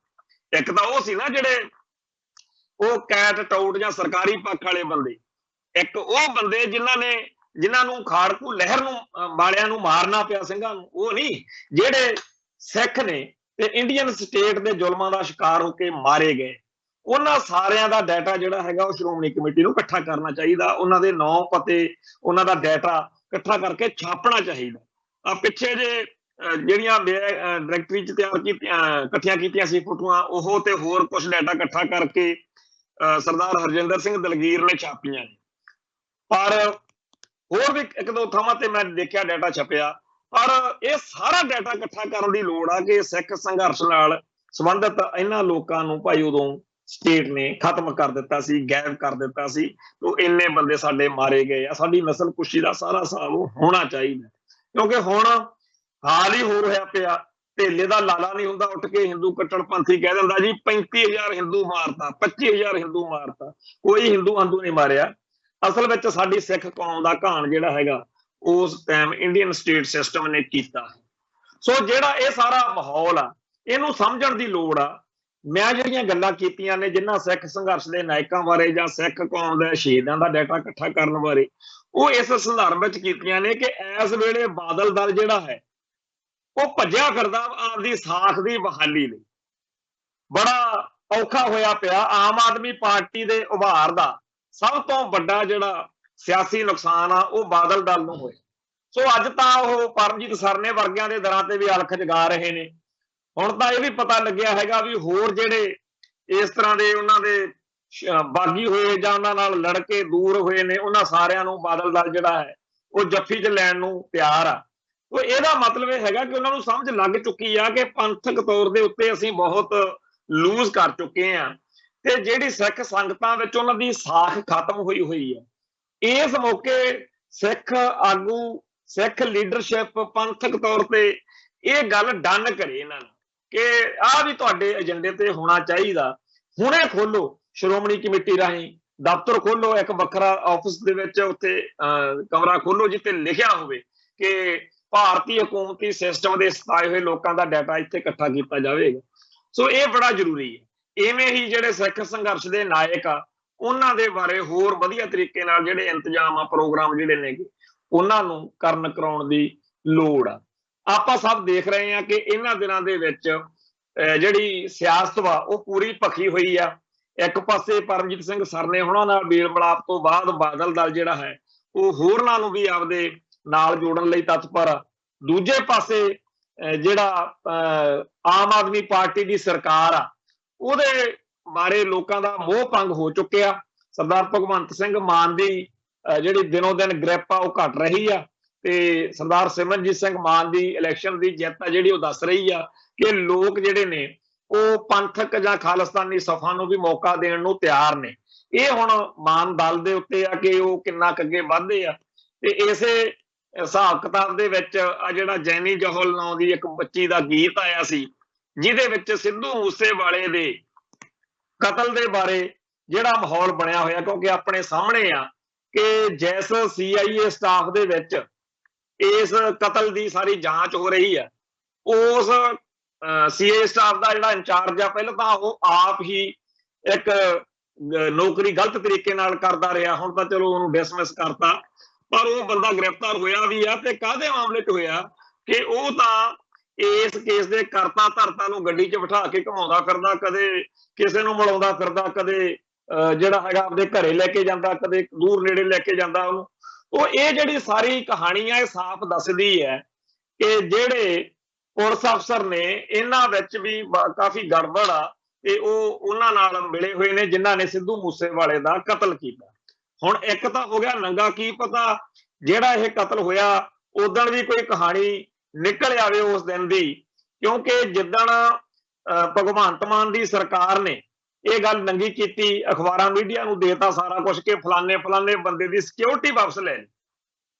ਇੱਕ ਤਾਂ ਉਹ ਸੀ ਨਾ ਜਿਹੜੇ ਉਹ ਕੈਟ ਟਾਊਟ ਜਾਂ ਸਰਕਾਰੀ ਪੱਖ ਵਾਲੇ ਬੰਦੇ, ਇੱਕ ਉਹ ਬੰਦੇ ਜਿਨ੍ਹਾਂ ਨੂੰ ਖਾੜਕੂ ਲਹਿਰ ਨੂੰ ਵਾਲਿਆਂ ਨੂੰ ਮਾਰਨਾ ਪਿਆ, ਸਿੰਘਾਂ ਨੂੰ, ਉਹ ਨਹੀਂ, ਜਿਹੜੇ ਸਿੱਖ ਨੇ ਤੇ ਇੰਡੀਅਨ ਸਟੇਟ ਦੇ ਜ਼ੁਲਮਾਂ ਦਾ ਸ਼ਿਕਾਰ ਹੋ ਕੇ ਮਾਰੇ ਗਏ। ਉਹਨਾਂ ਸਾਰਿਆਂ ਦਾ ਡਾਟਾ ਜਿਹੜਾ ਹੈਗਾ ਉਹ ਸ਼੍ਰੋਮਣੀ ਕਮੇਟੀ ਨੂੰ ਇਕੱਠਾ ਕਰਨਾ ਚਾਹੀਦਾ, ਉਹਨਾਂ ਦੇ ਨਾਂ ਪਤੇ, ਉਹਨਾਂ ਦਾ ਡਾਟਾ ਇਕੱਠਾ ਕਰਕੇ ਛਾਪਣਾ ਚਾਹੀਦਾ। ਆ ਪਿੱਛੇ ਜਿਹੜੀਆਂ ਡਾਇਰੈਕਟਰੀ 'ਚ ਇਕੱਠੀਆਂ ਕੀਤੀਆਂ ਸੀ ਫੋਟੋਆਂ, ਉਹ ਤੇ ਹੋਰ ਕੁਝ ਡਾਟਾ ਇਕੱਠਾ ਕਰਕੇ ਸਰਦਾਰ ਹਰਜਿੰਦਰ ਸਿੰਘ ਦਲਗੀਰ ਨੇ ਛਾਪੀਆਂ ਨੇ, ਪਰ ਹੋਰ ਵੀ 1-2 ਥਾਵਾਂ ਤੇ ਮੈਂ ਦੇਖਿਆ ਡਾਟਾ ਛਪਿਆ। ਪਰ ਇਹ ਸਾਰਾ ਡਾਟਾ ਇਕੱਠਾ ਕਰਨ ਦੀ ਲੋੜ ਆ ਕਿ ਸਿੱਖ ਸੰਘਰਸ਼ ਨਾਲ ਸੰਬੰਧਿਤ ਇਹਨਾਂ ਲੋਕਾਂ ਨੂੰ ਭਾਈ ਉਦੋਂ स्टेट ने खत्म कर दिता सी, गायब कर दिता सी। तो इन्ने बंदे साडे मारे गए आ, साडी नस्ल कुशी का सारा हिसाब होना चाहिए, क्योंकि हुण हाल ही हो रहा पिया। ढेले का लाला नहीं हुंदा उठ के हिंदू कट्टरपंथी कह दिंदा जी 35,000 हिंदू मारता, 25,000 हिंदू मारता। कोई हिंदू हंदू नहीं मारिया। असल में साडी सिख कौम का घाण जिहड़ा हैगा उस टाइम इंडियन स्टेट सिस्टम ने कीता। सो जिहड़ा ये सारा माहौल आ इहनूं समझण दी लोड़ आ। मैं जिहड़ियां गल्लां कीतियां ने जिन्हां सिख संघर्ष के नायकों बारे जां सिख कौम के शहीदां का डाटा इकट्ठा करने बारे वो इस संदर्भ विच कीतियां ने कि इस वेले बादल दल जिहड़ा है वो भज्जिया फिरदा आपदी साख की बहाली लई। बड़ा औखा होया पिया। आम आदमी पार्टी के उभार का सब तो वड्डा जिहड़ा सियासी नुकसान आ वो बादल दल नूं होया। सो अज तां वो परमजीत सरने वर्गियां दे दरां ते भी अलख जगा रहे ने। हुण तां इह भी पता लग्गिया हैगा भी होर जिहड़े इस तरह के उन्हां दे बागी होए जां उन्हां नाल लड़ के दूर होए ने उन्हां सारिआं नूं बादल दल जिहड़ा है वो जफ्फी च लैण नूं तैयार आ। तो ਇਹਦਾ मतलब यह हैगा कि उन्होंने समझ लग चुकी है कि पंथक तौर के उत्ते असीं बहुत लूज कर चुके हैं ते जिहड़ी सिख संगतां विच उन्हां दी साख खत्म हुई हुई है। इस मौके सिख आगू सिख लीडरशिप पंथक तौर पर यह गल डन करे इन्हां नूं कि आ भी तुहाडे एजेंडे ते होना चाहिए। हुणे खोलो श्रोमणी कमेटी राहीं दफ्तर खोलो, एक वखरा ऑफिस दे विच उत्थे कमरा खोलो जिथे लिखिया होवे कि भारतीय हुकूमती सिस्टम के सताए हुए लोगों का डाटा इत्थे इकट्ठा किया जाएगा। सो ये बड़ा जरूरी है। इवें ही जिहड़े सिख संघर्ष के नायक आ उन्हां दे बारे होर वधिया तरीके नाल जिहड़े इंतजाम आ प्रोग्राम जिहड़े नेगे उन्हां नूं करन कराउण दी लोड़ आ। आपां सब देख रहे हैं कि इन्हां दिनां दे विच जिहड़ी सियासत वा वो पूरी भखी हुई आ। एक पासे परमजीत सिंह सरने हुणां नाल मेल मिलाप तो बाद बादल दल जिहड़ा है वो होरनां नूं भी आपदे नाल जोड़न लई तत्पर। दूजे पासे जिहड़ा आम आदमी पार्टी की सरकार आ उहदे बारे लोकां दा मोह भंग हो चुकिया। सरदार भगवंत सिंह मान की जिहड़ी दिनों दिन ग्रिप आ वो घट रही आ ते सरदार सिमरनजीत सिंह मान की इलैक्शन की जित आ जिहड़ी वो दस रही आ कि लोग जिहड़े ने वो पंथक जां खालिस्तानी सफा नूं भी मौका देण नूं तैयार ने। ये हुण मान दल दे उत्ते आ कि वो किन्ना क अगे वधदे आ ते इसे हिसाब किताब दे विच आ जिहड़ा जैनी जौहल नां दी एक बच्ची दा गीत आया सी जिहदे विच सिद्धू मूसेवाले दे कतल दे बारे जिहड़ा माहौल बनया होया क्योंकि अपने सामने आ कि जिस CIA स्टाफ दे विच इस कतल की सारी जांच हो रही है उस CIA स्टाफ का जिहड़ा इंचार्ज आ पहले तां वो आप ही एक नौकरी गलत तरीके नाल करदा रहा। हुण तां चलो उहनूं डिसमिस करता पर वो बंदा गिरफ्तार होया भी आ ते काहदे मामले च होया कि वो तां इस केस दे करता धरता नूं गड्डी च बिठा के घुमाउंदा फिरदा, कदे किसे नूं मिलाउंदा फिरदा, कदे जिहड़ा हैगा आपदे घरे लैके जांदा, कदे दूर नेड़े लैके जांदा उहनूं। तो ये जिहड़ी सारी कहानी है साफ दसदी है कि जिहड़े पुलिस अफसर ने इन्हां विच भी काफी गड़बड़ आ ते ਉਹ ਉਹਨਾਂ ਨਾਲ मिले हुए ने जिन्हां ने सिद्धू मूसेवाले दा कतल कीता। हुण एक तां हो गया नंगा की पता जिहड़ा यह कतल होया उदण भी कोई कहानी निकल आवे उस दिन दी, क्योंकि जिद्दण भगवंत मान दी सरकार ने यह गल नंगी कीती अखबारां मीडिया नूं देता सारा कुछ कि फलाने फलाने बंदे दी सिक्योरिटी वापस ले ली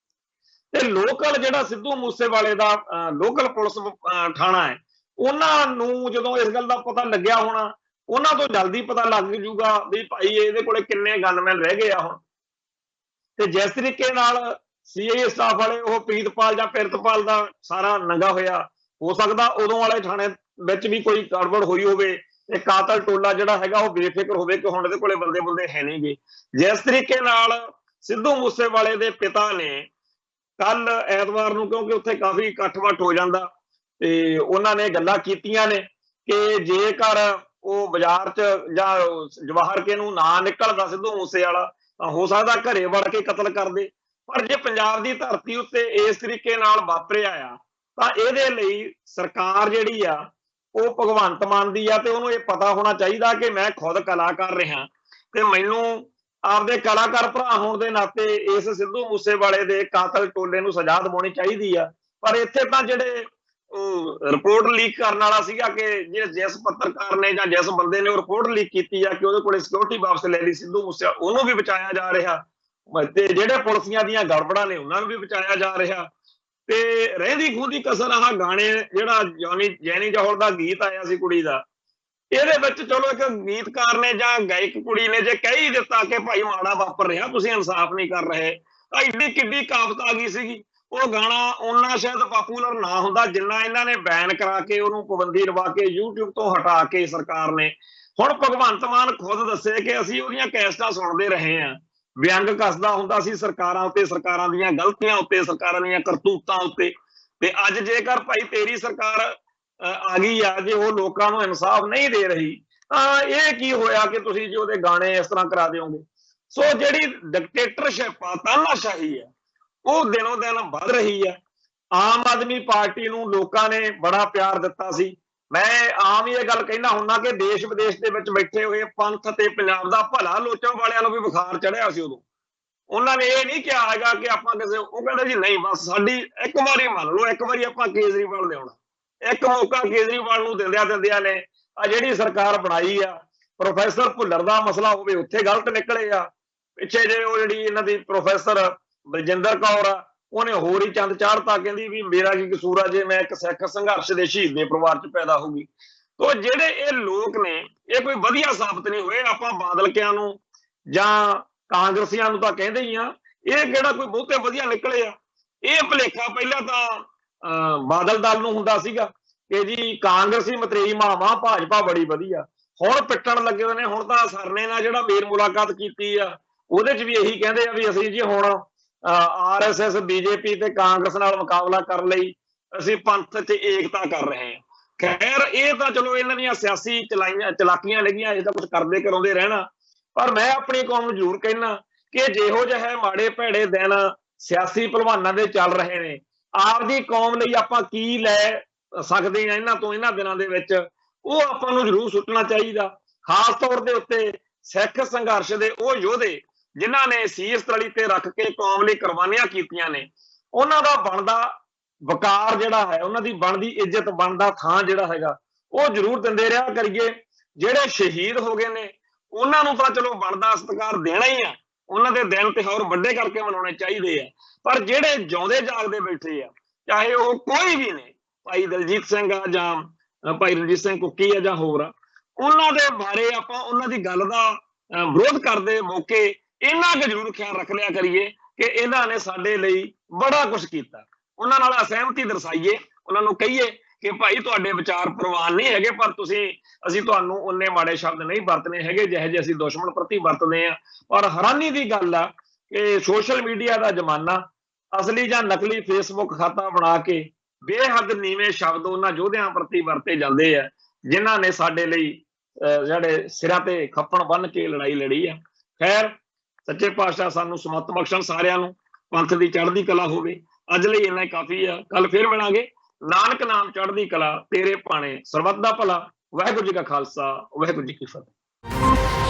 ते लोकल जिहड़ा सिद्धू मूसेवाले दा लोकल पुलिस थाणा है उन्हां नूं जदों इस गल दा पता लग्गिया होना उन्हां तो जल्दी पता लग जूगा भी भाई इहदे कोले किन्ने गनमैन रह गए आ हुण ते जिस तरीके नाल CIA स्टाफ वाले वो प्रीतपाल जां पिरतपाल दा सारा नंगा होया हो सकदा उदों वाले थाणे विच भी कोई गड़बड़ होई होवे ते कातल टोला जिहड़ा हैगा वो बेफिक्र होवे कि हुण इहदे कोले बंदे बुंदे है नहीं गे। जिस तरीके नाल सिद्धू मूसेवाले दे पिता ने कल ऐतवार नूं क्योंकि उत्थे काफी इकट्ठ वट हो जांदा ते उन्हां ने गल्लां कीतियां ने कि जेकर वो बाजार च जां जवाहर के नूं ना निकलदा सिद्धू मूसेवाला तां हो सकदा घरे वड़ के कतल कर दे। पर जे पंजाब की धरती उत्ते इस तरीके नाल वापरिया आ तां इहदे लई सरकार जिहड़ी आ वो भगवंत मान दी आ ते उहनूं इह पता होना चाहिए कि मैं खुद कलाकार रहा ते मैनूं आपदे कलाकार भरा होण दे नाते इस सिद्धू मूसेवाले दे कातल टोले नूं सजा दिवाउणी चाहीदी आ। पर इत्थे तां जिहड़े ਉਹ ਰਿਪੋਰਟ ਲੀਕ ਕਰਨ ਵਾਲਾ ਸੀਗਾ ਕਿ ਜਿਸ ਪੱਤਰਕਾਰ ਨੇ ਜਾਂ ਜਿਸ ਬੰਦੇ ਨੇ ਉਹ ਰਿਪੋਰਟ ਲੀਕ ਕੀਤੀ ਆ ਕਿ ਉਹਦੇ ਕੋਲੇ ਸਿਕਿਉਰਿਟੀ ਵਾਪਸ ਲੈ ਲਈ ਸਿੱਧੂ ਮੂਸੇ, ਉਹਨੂੰ ਵੀ ਬਚਾਇਆ ਜਾ ਰਿਹਾ, ਤੇ ਜਿਹੜੇ ਪੁਲਿਸੀਆਂ ਦੀਆਂ ਗੜਬੜਾਂ ਨੇ ਉਹਨਾਂ ਨੂੰ ਵੀ ਬਚਾਇਆ ਜਾ ਰਿਹਾ। ਤੇ ਰਹਿੰਦੀ ਖੂੰਦੀ ਕਸਰ ਆਹ ਗਾਣੇ, ਜਿਹੜਾ ਜੈਨੀ ਜੌਹਰ ਦਾ ਗੀਤ ਆਇਆ ਸੀ ਕੁੜੀ ਦਾ, ਇਹਦੇ ਵਿੱਚ ਚਲੋ ਇੱਕ ਗੀਤਕਾਰ ਨੇ ਜਾਂ ਗਾਇਕ ਕੁੜੀ ਨੇ ਜੇ ਕਹਿ ਹੀ ਦਿੱਤਾ ਕਿ ਭਾਈ ਮਾੜਾ ਵਾਪਰ ਰਿਹਾ, ਤੁਸੀਂ ਇਨਸਾਫ ਨਹੀਂ ਕਰ ਰਹੇ, ਤਾਂ ਇੱਡੀ ਕਿੱਡੀ ਕਾਫਤ ਆ ਗਈ ਸੀਗੀ। ਉਹ ਗਾਣਾ ਓਨਾ ਸ਼ਾਇਦ ਪਪੂਲਰ ਨਾ ਹੁੰਦਾ ਜਿੰਨਾ ਇਹਨਾਂ ਨੇ ਬੈਨ ਕਰਾ ਕੇ ਉਹਨੂੰ ਪਾਬੰਦੀ ਲਵਾ ਕੇ YouTube ਤੋਂ ਹਟਾ ਕੇ ਸਰਕਾਰ ਨੇ। ਹੁਣ ਭਗਵੰਤ ਮਾਨ ਖੁਦ ਦੱਸੇ ਕਿ ਅਸੀਂ ਉਹਦੀਆਂ ਕੈਸਟਾਂ ਸੁਣਦੇ ਰਹੇ ਹਾਂ, ਵਿਅੰਗ ਕੱਸਦਾ ਹੁੰਦਾ ਸੀ ਸਰਕਾਰਾਂ ਉੱਤੇ, ਸਰਕਾਰਾਂ ਦੀਆਂ ਗਲਤੀਆਂ ਉੱਤੇ, ਸਰਕਾਰਾਂ ਦੀਆਂ ਕਰਤੂਤਾਂ ਉੱਤੇ। ਤੇ ਅੱਜ ਜੇਕਰ ਭਾਈ ਤੇਰੀ ਸਰਕਾਰ ਆ ਗਈ ਆ, ਜੇ ਉਹ ਲੋਕਾਂ ਨੂੰ ਇਨਸਾਫ ਨਹੀਂ ਦੇ ਰਹੀ, ਤਾਂ ਇਹ ਕੀ ਹੋਇਆ ਕਿ ਤੁਸੀਂ ਜੀ ਉਹਦੇ ਗਾਣੇ ਇਸ ਤਰ੍ਹਾਂ ਕਰਾ ਦਿਓਗੇ। ਸੋ ਜਿਹੜੀ ਡਿਕਟੇਟਰਸ਼ਿਪ ਆ, ਤਾਨਾਸ਼ਾਹੀ ਆ, ਉਹ ਦਿਨੋਂ ਦਿਨ ਵੱਧ ਰਹੀ ਹੈ। ਆਮ ਆਦਮੀ ਪਾਰਟੀ ਨੂੰ ਲੋਕਾਂ ਨੇ ਬੜਾ ਪਿਆਰ ਦਿੱਤਾ ਸੀ। ਮੈਂ ਆਮ ਹੀ ਇਹ ਗੱਲ ਕਹਿਣਾ ਹੁੰਦਾ ਕਿ ਦੇਸ਼ ਵਿਦੇਸ਼ ਦੇ ਵਿੱਚ ਬੈਠੇ ਹੋਏ ਪੰਥ ਤੇ ਪੰਜਾਬ ਦਾ ਭਲਾ ਲੋਚਣ ਵਾਲਿਆਂ ਨੂੰ ਵੀ ਬੁਖਾਰ ਚੜਿਆ ਸੀ ਉਦੋਂ। ਉਹਨਾਂ ਨੇ ਇਹ ਨਹੀਂ ਕਿਹਾ ਹੈਗਾ ਕਿ ਆਪਾਂ ਕਿਸੇ, ਉਹ ਕਹਿੰਦੇ ਜੀ ਨਹੀਂ ਬਸ ਸਾਡੀ ਇੱਕ ਵਾਰੀ ਮੰਨ ਲਓ, ਇੱਕ ਵਾਰੀ ਆਪਾਂ ਕੇਜਰੀਵਾਲ ਦੇ ਆਉਣਾ, ਇੱਕ ਮੌਕਾ ਕੇਜਰੀਵਾਲ ਨੂੰ ਦਿੰਦਿਆਂ ਨੇ ਆ ਜਿਹੜੀ ਸਰਕਾਰ ਬਣਾਈ ਆ। ਪ੍ਰੋਫੈਸਰ ਭੁੱਲਰ ਦਾ ਮਸਲਾ ਹੋਵੇ, ਉੱਥੇ ਗਲਤ ਨਿਕਲੇ ਆ। ਪਿੱਛੇ ਜੇ ਉਹ ਜਿਹੜੀ ਇਹਨਾਂ ਦੀ ਪ੍ਰੋਫੈਸਰ ਬਲਜਿੰਦਰ ਕੌਰ ਆ, ਉਹਨੇ ਹੋਰ ਹੀ ਚੰਦ ਚਾੜਤਾ, ਕਹਿੰਦੀ ਵੀ ਮੇਰਾ ਕੀ ਕਸੂਰ ਆ ਜੇ ਮੈਂ ਇੱਕ ਸਿੱਖ ਸੰਘਰਸ਼ ਦੇ ਸ਼ਹੀਦ ਦੇ ਪਰਿਵਾਰ ਚ ਪੈਦਾ ਹੋਊਗੀ। ਤੋ ਜਿਹੜੇ ਇਹ ਲੋਕ ਨੇ ਇਹ ਕੋਈ ਵਧੀਆ ਸਾਬਤ ਨਹੀਂ ਹੋਏ। ਆਪਾਂ ਬਾਦਲਕਿਆਂ ਨੂੰ ਜਾਂ ਕਾਂਗਰਸੀਆਂ ਨੂੰ ਤਾਂ ਕਹਿੰਦੇ ਹੀ ਆ, ਇਹ ਕਿਹੜਾ ਕੋਈ ਬਹੁਤੇ ਵਧੀਆ ਨਿਕਲੇ ਆ। ਇਹ ਭੁਲੇਖਾ ਪਹਿਲਾਂ ਤਾਂ ਬਾਦਲ ਦਲ ਨੂੰ ਹੁੰਦਾ ਸੀਗਾ ਕਿ ਜੀ ਕਾਂਗਰਸੀ ਮਤਰੇਈ ਮਾਵਾਂ ਭਾਜਪਾ ਬੜੀ ਵਧੀਆ, ਹੁਣ ਪਿੱਟਣ ਲੱਗੇ ਹੋਏ ਨੇ। ਹੁਣ ਤਾਂ ਸਰਨੇ ਨਾਲ ਜਿਹੜਾ ਮੇਲ ਮੁਲਾਕਾਤ ਕੀਤੀ ਆ, ਉਹਦੇ ਚ ਵੀ ਇਹੀ ਕਹਿੰਦੇ ਆ ਵੀ ਅਸੀਂ ਜੀ ਹੁਣ RSS BJP ਤੇ ਕਾਂਗਰਸ ਨਾਲ ਮੁਕਾਬਲਾ ਕਰਨ ਲਈ ਅਸੀਂ ਪੰਥ ਚ ਏਕਤਾ ਕਰ ਰਹੇ ਹਾਂ। ਖੈਰ ਇਹ ਤਾਂ ਚਲੋ ਇਹਨਾਂ ਦੀਆਂ ਸਿਆਸੀ ਚਲਾਕੀਆਂ ਲੱਗੀਆਂ, ਇਹ ਤਾਂ ਕੁਝ ਕਰਦੇ ਕਰਾਉਂਦੇ ਰਹਿਣਾ। ਪਰ ਮੈਂ ਆਪਣੀ ਕੌਮ ਨੂੰ ਜ਼ਰੂਰ ਕਹਿਣਾ ਕਿ ਜਿਹੋ ਜਿਹੇ ਮਾੜੇ ਭੈੜੇ ਦਿਨ ਸਿਆਸੀ ਭਲਵਾਨਾਂ ਦੇ ਚੱਲ ਰਹੇ ਨੇ, ਆਪਦੀ ਕੌਮ ਲਈ ਆਪਾਂ ਕੀ ਲੈ ਸਕਦੇ ਹਾਂ ਇਹਨਾਂ ਤੋਂ, ਇਹਨਾਂ ਦਿਨਾਂ ਦੇ ਵਿੱਚ, ਉਹ ਆਪਾਂ ਨੂੰ ਜ਼ਰੂਰ ਸੋਚਣਾ ਚਾਹੀਦਾ। ਖਾਸ ਤੌਰ ਦੇ ਉੱਤੇ ਸਿੱਖ ਸੰਘਰਸ਼ ਦੇ ਉਹ ਯੋਧੇ ਜਿਨ੍ਹਾਂ ਨੇ ਸੀਸ ਤਲੀ ਤੇ ਰੱਖ ਕੇ ਕੌਮ ਲਈ ਕੁਰਬਾਨੀਆਂ ਕੀਤੀਆਂ ਨੇ, ਉਹਨਾਂ ਦਾ ਬਣਦਾ ਵਕਾਰ ਜਿਹੜਾ ਹੈ, ਉਹਨਾਂ ਦੀ ਬਣਦੀ ਇੱਜ਼ਤ, ਬਣਦਾ ਥਾਂ ਜਿਹੜਾ ਹੈਗਾ, ਉਹ ਜ਼ਰੂਰ ਦਿੰਦੇ ਰਿਹਾ ਕਰੀਏ। ਜਿਹੜੇ ਸ਼ਹੀਦ ਹੋ ਗਏ ਨੇ ਉਹਨਾਂ ਨੂੰ ਤਾਂ ਚਲੋ ਬਣਦਾ ਸਤਿਕਾਰ ਦੇਣਾ ਹੀ ਆ, ਉਹਨਾਂ ਦੇ ਦਿਨ ਤਿਉਹਾਰ ਵੱਡੇ ਕਰਕੇ ਮਨਾਉਣੇ ਚਾਹੀਦੇ ਆ। ਪਰ ਜਿਹੜੇ ਜਿਉਂਦੇ ਜਾਗਦੇ ਬੈਠੇ ਆ, ਚਾਹੇ ਉਹ ਕੋਈ ਵੀ ਨੇ, ਭਾਈ ਦਲਜੀਤ ਸਿੰਘ ਆ ਜਾਂ ਭਾਈ ਰਣਜੀਤ ਸਿੰਘ ਕੁੱਕੀ ਆ ਜਾਂ ਹੋਰ ਆ, ਉਹਨਾਂ ਦੇ ਬਾਰੇ ਆਪਾਂ ਉਹਨਾਂ ਦੀ ਗੱਲ ਦਾ ਵਿਰੋਧ ਕਰਦੇ ਮੌਕੇ ਇੰਨਾ ਕੁ ਜ਼ਰੂਰ ਖਿਆਲ ਰੱਖ ਲਿਆ ਕਰੀਏ ਕਿ ਇਹਨਾਂ ਨੇ ਸਾਡੇ ਲਈ ਬੜਾ ਕੁਝ ਕੀਤਾ। ਉਹਨਾਂ ਨਾਲ ਅਸਹਿਮਤੀ ਦਰਸਾਈਏ, ਉਹਨਾਂ ਨੂੰ ਕਹੀਏ ਕਿ ਭਾਈ ਤੁਹਾਡੇ ਵਿਚਾਰ ਪ੍ਰਵਾਨ ਨਹੀਂ ਹੈਗੇ, ਪਰ ਅਸੀਂ ਤੁਹਾਨੂੰ ਉਨੇ ਮਾੜੇ ਸ਼ਬਦ ਨਹੀਂ ਵਰਤਨੇ ਹੈਗੇ ਜਿਹੇ ਜਿਹੇ ਅਸੀਂ ਦੁਸ਼ਮਣ ਪ੍ਰਤੀ ਵਰਤਦੇ ਆ। ਪਰ ਹੈਰਾਨੀ ਦੀ ਗੱਲ ਆ ਕਿ ਸੋਸ਼ਲ ਮੀਡੀਆ ਦਾ ਜ਼ਮਾਨਾ, ਅਸਲੀ ਜਾਂ ਨਕਲੀ ਫੇਸਬੁੱਕ ਖਾਤਾ ਬਣਾ ਕੇ ਬੇਹੱਦ ਨੀਵੇਂ ਸ਼ਬਦ ਉਹਨਾਂ ਯੋਧਿਆਂ ਪ੍ਰਤੀ ਵਰਤੇ ਜਾਂਦੇ ਆ ਜਿਨ੍ਹਾਂ ਨੇ ਸਾਡੇ ਲਈ ਜਿਹੜੇ ਸਿਰਾਂ ਤੇ ਖੱਪਣ ਬੰਨ ਕੇ ਲੜਾਈ ਲੜੀ ਆ। ਖੈਰ ਸੱਚੇ ਪਾਤਸ਼ਾਹ ਸਾਨੂੰ ਸਮਤ ਬਖਸ਼ਣ, ਸਾਰਿਆਂ ਨੂੰ ਪੰਥ ਦੀ ਚੜ੍ਹਦੀ ਕਲਾ ਹੋਵੇ। ਅੱਜ ਲਈ ਇੰਨਾ ਹੀ ਕਾਫੀ ਆ, ਕੱਲ ਫਿਰ ਮਿਲਾਂਗੇ। ਨਾਨਕ ਨਾਮ ਚੜ੍ਹਦੀ ਕਲਾ ਤੇਰੇ ਭਾਣੇ, ਸਰਬੱਤ ਦਾ ਭਲਾ। ਵਾਹਿਗੁਰੂ ਜੀ ਕਾ ਖਾਲਸਾ, ਵਾਹਿਗੁਰੂ ਜੀ ਕੀ ਫਤਿਹ।